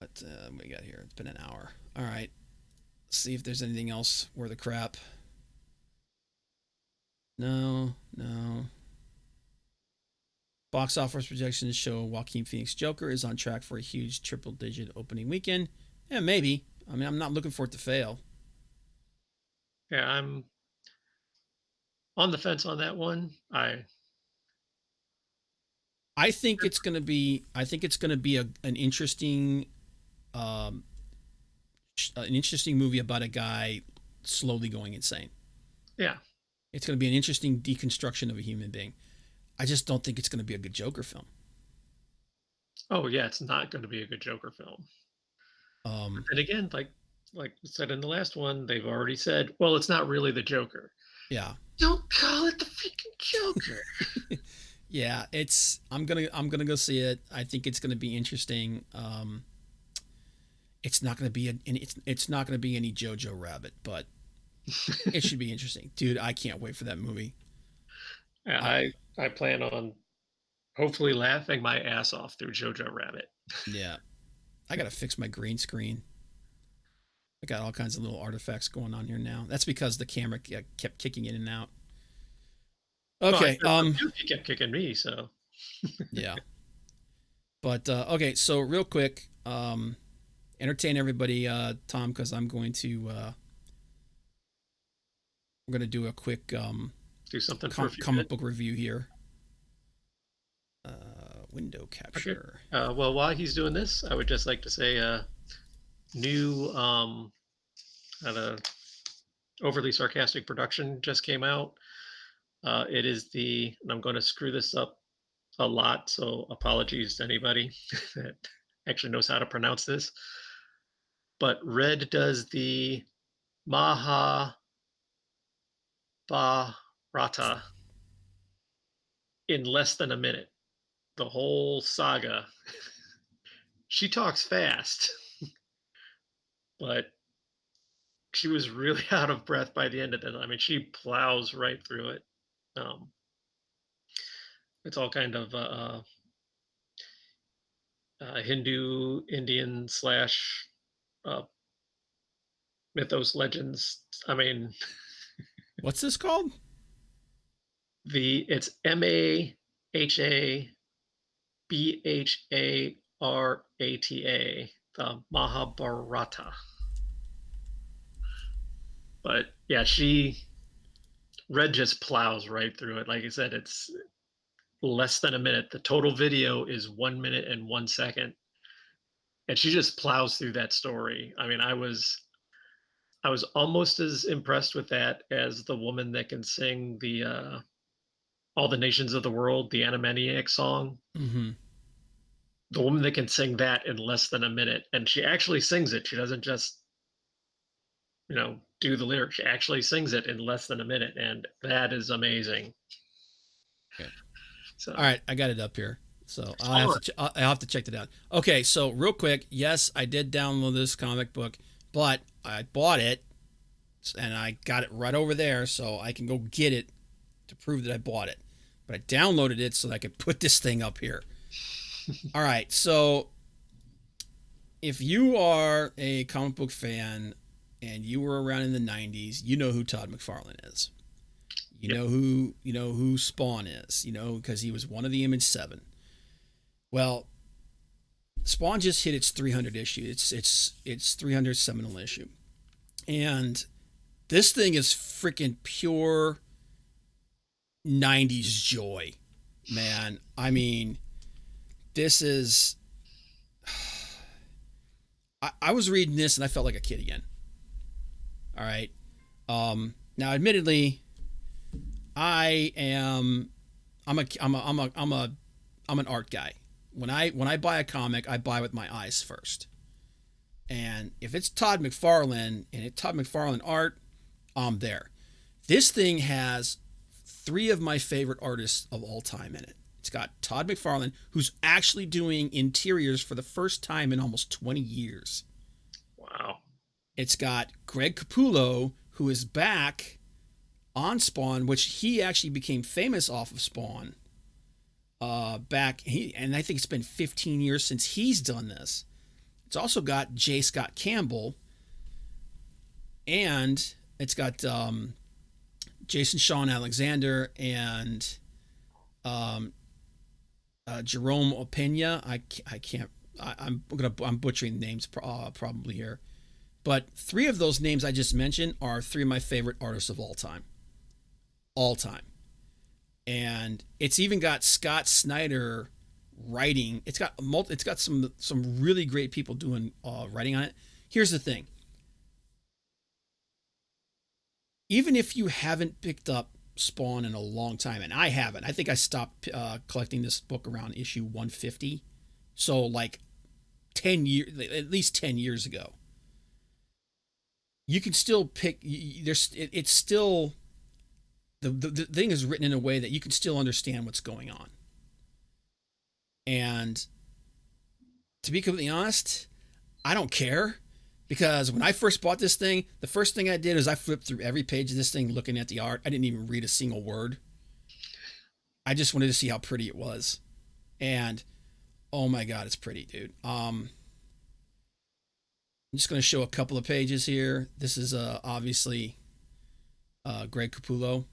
But what we got here? It's been an hour. All right, let's see if there's anything else worth the crap. No, no. Box office projections show Joaquin Phoenix Joker is on track for a huge triple-digit opening weekend. Yeah, maybe. I mean, I'm not looking for it to fail. Yeah, I'm on the fence on that one. I think it's going to be. I think it's going to be um, an interesting movie about a guy slowly going insane. Yeah. It's going to be an interesting deconstruction of a human being. I just don't think it's going to be a good Joker film. Oh yeah, it's not going to be a good Joker film. Um, And again, like we said in the last one, they've already said, well, it's not really the Joker. yeah, Don't call it the freaking Joker. yeah. I'm gonna go see it. I think it's gonna be interesting. It's not gonna be it's not gonna be any Jojo Rabbit, but it should be interesting, dude. I can't wait for that movie. Yeah, I I plan on hopefully laughing my ass off through Jojo Rabbit. Yeah, I gotta fix my green screen. I got all kinds of little artifacts going on here now. That's because the camera kept kicking in and out. Well, I Okay. said from you, he kept kicking me, so Yeah. But okay. So real quick, entertain everybody, Tom, because I'm gonna do a quick do something for a few comic minutes. book review here. Window Okay. capture. Well, while he's doing this, I would just like to say new a overly sarcastic production just came out. It is and I'm going to screw this up a lot, so apologies to anybody that actually knows how to pronounce this. But Red does the Mahabharata in less than a minute. The whole saga. She talks fast, but she was really out of breath by the end of it. I mean, she plows right through it. Um, it's all kind of Hindu, Indian slash uh, mythos legends. I mean, What's this called? it's Mahabharata, the Mahabharata. But yeah, Red just plows right through it. Like I said, it's less than a minute. The total video is 1 minute and 1 second, and she just plows through that story. I mean, I was almost as impressed with that as the woman that can sing the "All the Nations of the World," the Animaniac song. Mm-hmm. The woman that can sing that in less than a minute, and she actually sings it. She doesn't just do the lyrics. She actually sings it in less than a minute, and that is amazing. Okay. All So right, I got it up here. So it's fun. I'll have to check that out. Okay, so real quick, yes, I did download this comic book, but I bought it and I got it right over there, so I can go get it to prove that I bought it. but I downloaded it so that I could put this thing up here. All right, so if you are a comic book fan and you were around in the 90s, you know who Todd McFarlane is. Yep. You know who Spawn is, because he was one of the Image 7. Well, Spawn just hit its 300 issue. It's 300 seminal issue. And this thing is freaking pure 90s joy, man. I mean, this is. I was reading this and I felt like a kid again. All right. Now, admittedly, I'm an art guy. When I buy a comic, I buy with my eyes first. And if it's Todd McFarlane and it's Todd McFarlane art, I'm there. This thing has 3 of my favorite artists of all time in it. It's got Todd McFarlane, who's actually doing interiors for the first time in almost 20 years. Wow. It's got Greg Capullo, who is back on Spawn, which he actually became famous off of Spawn. And I think it's been 15 years since he's done this. It's also got J. Scott Campbell, and it's got Jason Shawn Alexander and Jerome Opeña. I'm butchering names probably here, but 3 of those names I just mentioned are 3 of my favorite artists of all time. And it's even got Scott Snyder writing. It's got some really great people doing writing on it. Here's the thing. Even if you haven't picked up Spawn in a long time, and I haven't, I think I stopped collecting this book around issue 150, so like 10 years, at least 10 years ago. You can still pick. It's still the thing is written in a way that you can still understand what's going on. And to be completely honest, I don't care. Because when I first bought this thing, the first thing I did is I flipped through every page of this thing looking at the art. I didn't even read a single word. I just wanted to see how pretty it was. And oh my God, it's pretty, dude. I'm just going to show a couple of pages here. This is obviously Greg Capullo.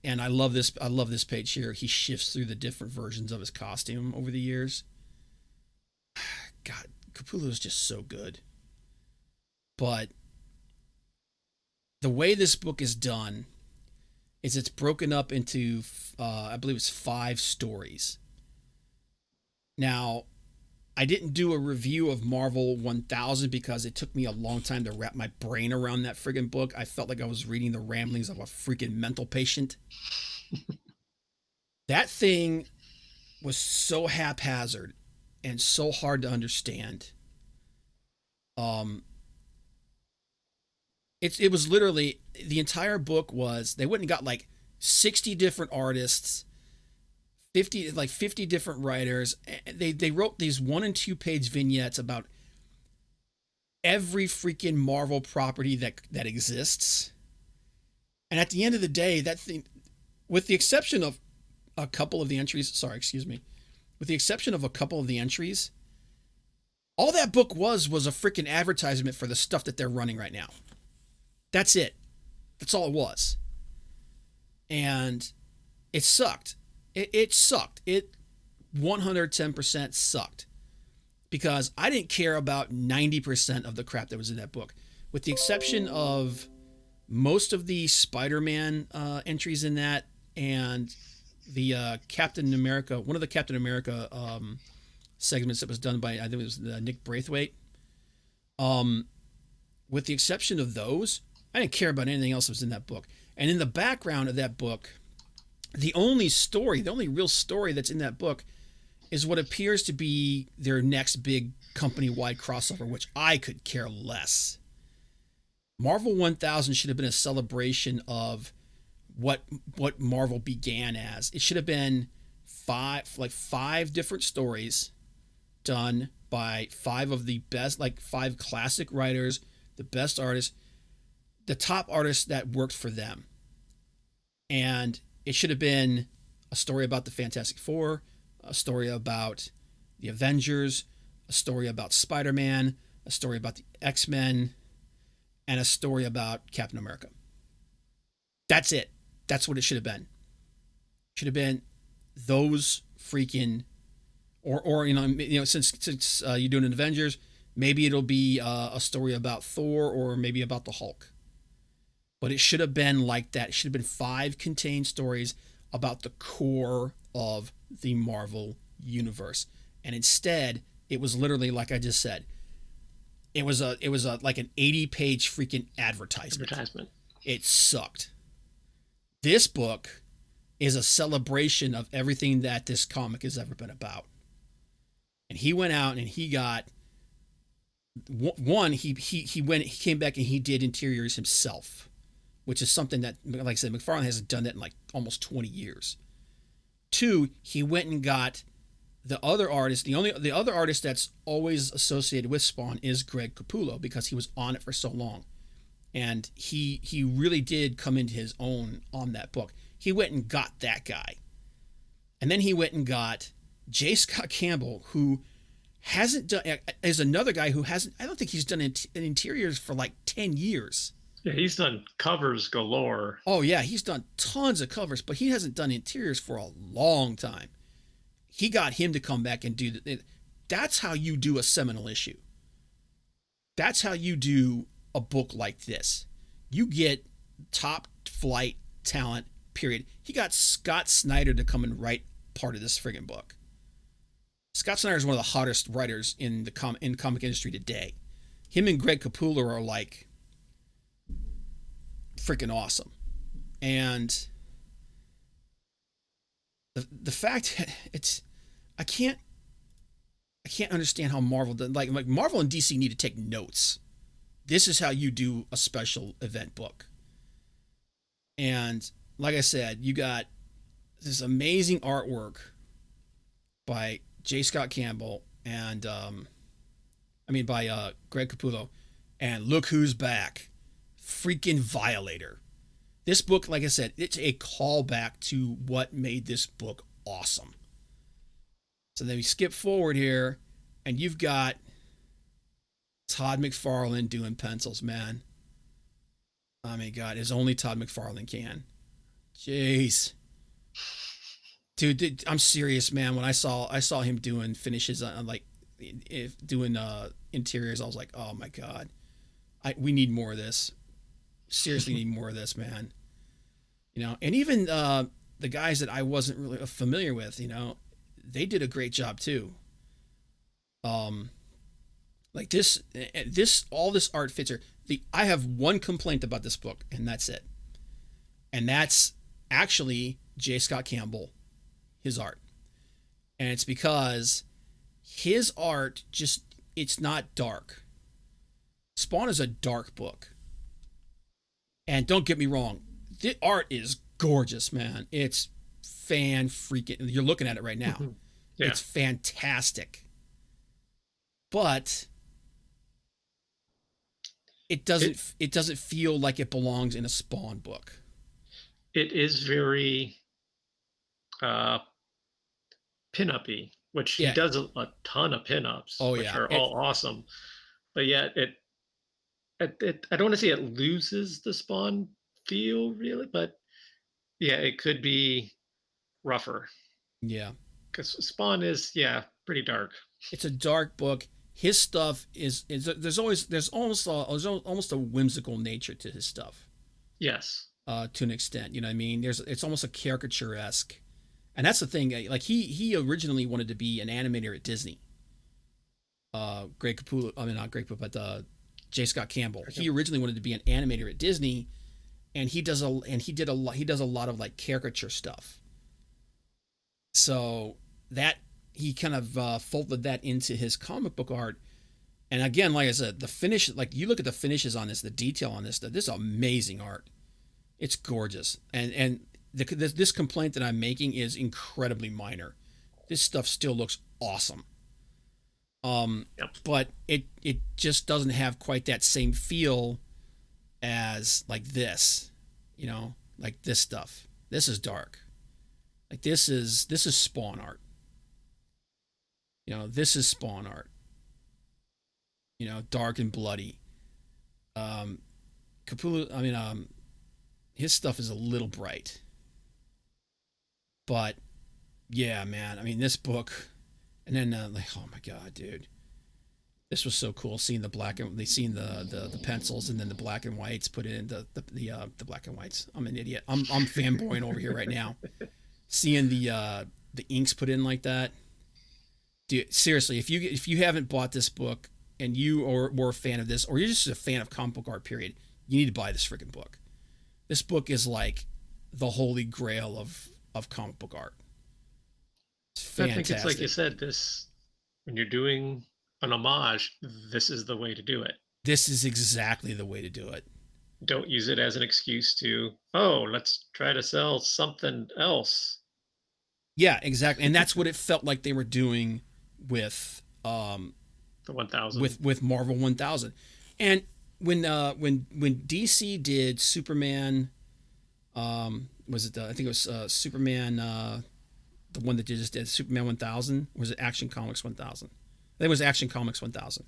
And I love this page here. He shifts through the different versions of his costume over the years. God, Capullo is just so good. But the way this book is done is it's broken up into, I believe it's 5 stories. Now, I didn't do a review of Marvel 1000 because it took me a long time to wrap my brain around that friggin' book. I felt like I was reading the ramblings of a freaking mental patient. That thing was so haphazard and so hard to understand. It was literally, the entire book was, they went and got like 60 different artists, 50 different writers. They wrote these 1 and 2 page vignettes about every freaking Marvel property that exists. And at the end of the day, that thing, with the exception of a couple of the entries, with the exception of a couple of the entries, all that book was a freaking advertisement for the stuff that they're running right now. That's it. That's all it was. And it sucked. It sucked. It 110% sucked. Because I didn't care about 90% of the crap that was in that book. With the exception of most of the Spider-Man entries in that, and the Captain America, one of the Captain America segments that was done by, I think it was Nick Braithwaite. With the exception of those, I didn't care about anything else that was in that book. And in the background of that book, the only real story that's in that book is what appears to be their next big company-wide crossover, which I could care less. Marvel 1000 should have been a celebration of what Marvel began as. It should have been five different stories done by 5 of the best, 5 classic writers, the best artists, the top artists that worked for them. And It should have been a story about the Fantastic Four, a story about the Avengers, a story about Spider-Man, a story about the X-Men, and a story about Captain America. That's it. That's what it should have been. Should have been those freaking, or since you're doing an Avengers, maybe it'll be a story about Thor or maybe about the Hulk. But it should have been like that. It should have been 5 contained stories about the core of the Marvel universe. And instead, it was literally like I just said. It was a like an 80-page freaking advertisement. It sucked. This book is a celebration of everything that this comic has ever been about. And he went out and he got one. He came back and he did interiors himself, which is something that, like I said, McFarlane hasn't done that in like almost 20 years. 2, he went and got the other artist. The other artist that's always associated with Spawn is Greg Capullo because he was on it for so long, and he really did come into his own on that book. He went and got that guy, and then he went and got J. Scott Campbell, who hasn't done, is another guy who hasn't. I don't think he's done interiors for like 10 years. Yeah, he's done covers galore. Oh yeah, he's done tons of covers, but he hasn't done interiors for a long time. He got him to come back and do that. That's how you do a seminal issue. That's how you do a book like this. You get top flight talent, period. He got Scott Snyder to come and write part of this friggin' book. Scott Snyder is one of the hottest writers in the comic industry today. Him and Greg Capullo are like freaking awesome. And the fact it's I can't understand how Marvel does, like Marvel and DC need to take notes. This is how you do a special event book. And like I said, you got this amazing artwork by J. Scott Campbell and by Greg Capullo, and look who's back. Freaking Violator. This book, like I said, it's a callback to what made this book awesome. So then we skip forward here, and you've got Todd McFarlane doing pencils, man. I mean, God, as only Todd McFarlane can. Jeez. Dude, I'm serious, man. When I saw him doing finishes on doing interiors, I was like, oh my God. We need more of this. Seriously need more of this, man. And even the guys that I wasn't really familiar with, they did a great job too. Like all this art fits here. I have one complaint about this book, and that's it. And that's actually J. Scott Campbell, his art. And it's because his art it's not dark. Spawn is a dark book. And don't get me wrong, the art is gorgeous, man. It's freaking. You're looking at it right now. Yeah. It's fantastic. But it doesn't feel like it belongs in a Spawn book. It is very pin-up-y, which he does a ton of pin-ups, which are all awesome. But yet I don't want to say it loses the Spawn feel, really, but yeah, it could be rougher. Yeah. Because Spawn is, pretty dark. It's a dark book. His stuff is there's almost a whimsical nature to his stuff. Yes. To an extent, you know what I mean? It's almost a caricature-esque. And that's the thing, like he originally wanted to be an animator at Disney. Greg Capullo, not Greg Capullo, but J. Scott Campbell. He originally wanted to be an animator at Disney, and he does a lot of like caricature stuff. So that he kind of folded that into his comic book art. And again, like I said, the finish, like you look at the finishes on this, the detail on this is amazing art. It's gorgeous. And this complaint that I'm making is incredibly minor. This stuff still looks awesome. But it just doesn't have quite that same feel as like this, like this stuff. This is dark. Like this is Spawn art. You know, this is Spawn art. You know, dark and bloody. Um, Capullo, I mean, his stuff is a little bright, but yeah, man. I mean, this book, and then like, oh my god, dude, this was so cool. Seeing the black and they seen the pencils and then the black and whites put it in the black and whites. I'm an idiot. I'm fanboying over here right now. Seeing the inks put in like that, dude. Seriously, if you haven't bought this book and you or were a fan of this, or you're just a fan of comic book art, period, you need to buy this freaking book. This book is like the holy grail of comic book art. It's I think it's like you fantastic. said, this when you're doing an homage, this is the way to do it. This is exactly the way to do it. Don't use it as an excuse to, oh, let's try to sell something else. Yeah, exactly. And that's what it felt like they were doing with The 1000. with Marvel 1000. And when DC did Superman, was it I think it was Superman, the one that just did Superman 1000, or was it Action Comics 1000? I think it was Action Comics 1000.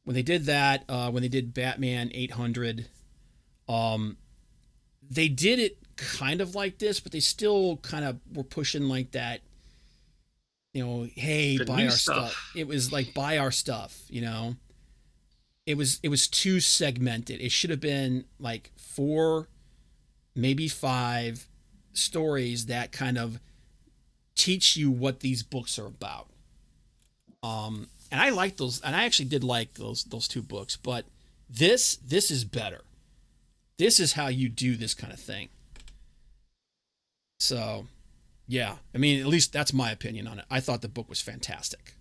When they did that, when they did Batman 800, um, they did it kind of like this, but they still kind of were pushing like that, you know, hey, The buy new our stuff. stuff. It was like buy our stuff, you know. It was too segmented. It should have been like four, maybe five stories that kind of teach you what these books are about. And I like those, and I actually did like those two books, but this is better. This is how you do this kind of thing. So, yeah, I mean, at least that's my opinion on it. I thought the book was fantastic,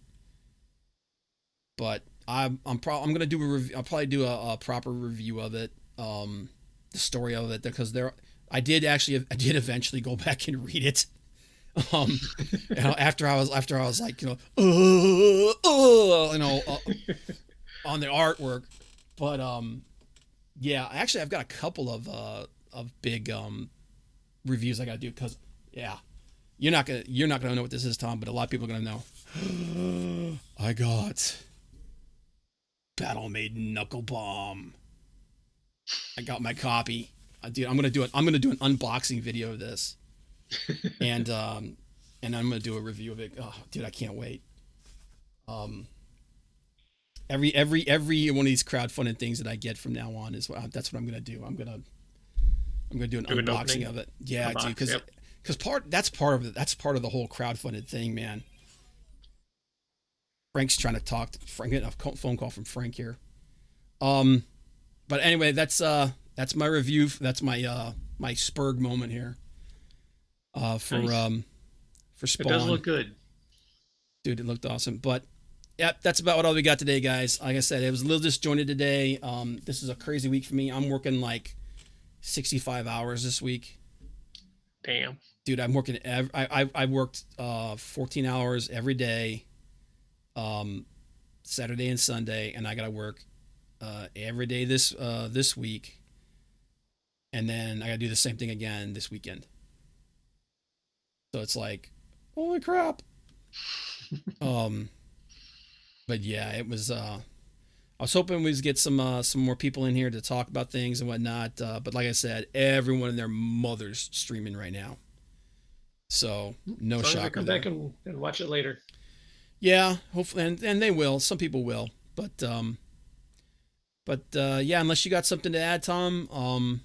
but I'm gonna do a I'll probably do a proper review of it, the story of it, because I did eventually go back and read it. You know, after I was like, you know, on the artwork, but yeah, actually I've got a couple of big reviews I got to do, because yeah, you're not gonna know what this is, Tom, but a lot of people are gonna know. I got Battle Maiden Knuckle Bomb. I got my copy. Dude, I'm gonna do an unboxing video of this, and I'm gonna do a review of it. Oh, dude, I can't wait. Um, every one of these crowdfunded things that I get from now on is that's what I'm gonna do. I'm gonna do an Do an unboxing opening, of it. Yeah, dude, unbox. Yep. because that's part of the whole crowdfunded thing, man. Frank's trying to talk. Frank, getting a phone call from Frank here. Um, but anyway, that's my review. That's my Spurg moment here. Nice. For It does Spawn, look good. dude, it looked awesome. But yep, that's about all we got today, guys. Like I said, it was a little disjointed today. This is a crazy week for me. I'm working like 65 hours this week, Damn. dude. I'm working. I worked 14 hours every day, um, Saturday and Sunday, and I got to work every day this week, and then I got to do the same thing again this weekend. So it's like, holy crap. Um, but yeah, it was. I was hoping we'd get some more people in here to talk about things and whatnot. But like I said, everyone and their mother's streaming right now, so no As long as I shocker come back there. and watch it later. Yeah, hopefully, and they will. Some people will, but yeah, unless you got something to add, Tom, I'm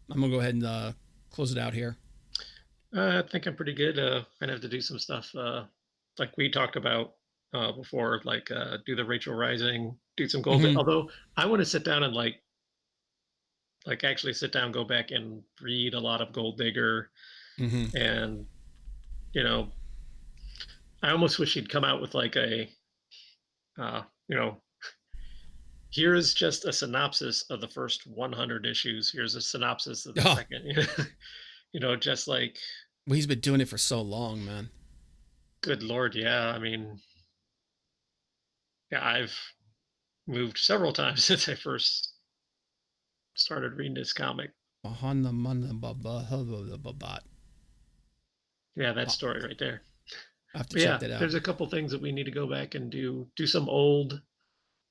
gonna go ahead and close it out here. I think I'm pretty good. Gonna have to do some stuff like we talked about before, like do the Rachel Rising, do some gold. Mm-hmm. Although I want to sit down and like actually sit down, go back and read a lot of Gold Digger, Mm-hmm. and you know, I almost wish he'd come out with like a you know, here is just a synopsis of the first 100 issues. Here's a synopsis of the Oh, second. Just like well, he's been doing it for so long, man. good lord, yeah. I mean, yeah, I've moved several times since I first started reading this comic. Yeah, that I'll story right there. have to But check yeah, that out. there's a couple things that we need to go back and do some old,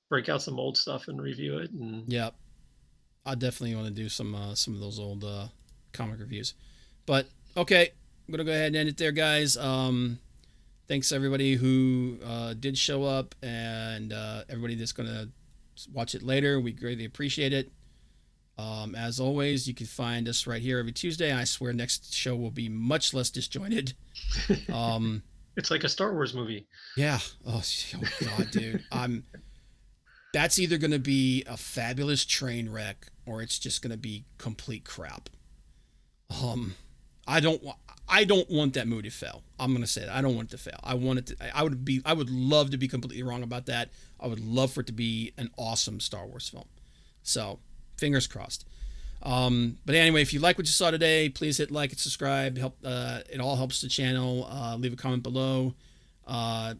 break out some old stuff and review it. And Yep. I definitely want to do some of those old comic reviews. But okay, I'm gonna go ahead and end it there, guys. Thanks everybody who did show up, and everybody that's gonna watch it later. We greatly appreciate it. As always, you can find us right here every Tuesday. And I swear, next show will be much less disjointed. Um, it's like a Star Wars movie. yeah. Oh God, dude. That's either gonna be a fabulous train wreck or it's just gonna be complete crap. Um, I don't want. I don't want that movie to fail. I'm gonna say that. I don't want it to fail. I want it to. I would be. I would love to be completely wrong about that. I would love for it to be an awesome Star Wars film. So, fingers crossed. But anyway, if you like what you saw today, please hit like and subscribe. Help. It all helps the channel. Leave a comment below.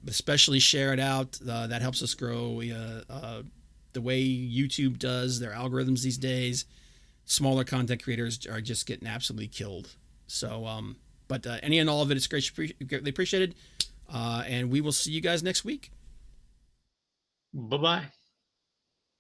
Especially share it out. That helps us grow. The way YouTube does their algorithms these days, smaller content creators are just getting absolutely killed. So, but any and all of it is greatly appreciated. And we will see you guys next week. Bye bye.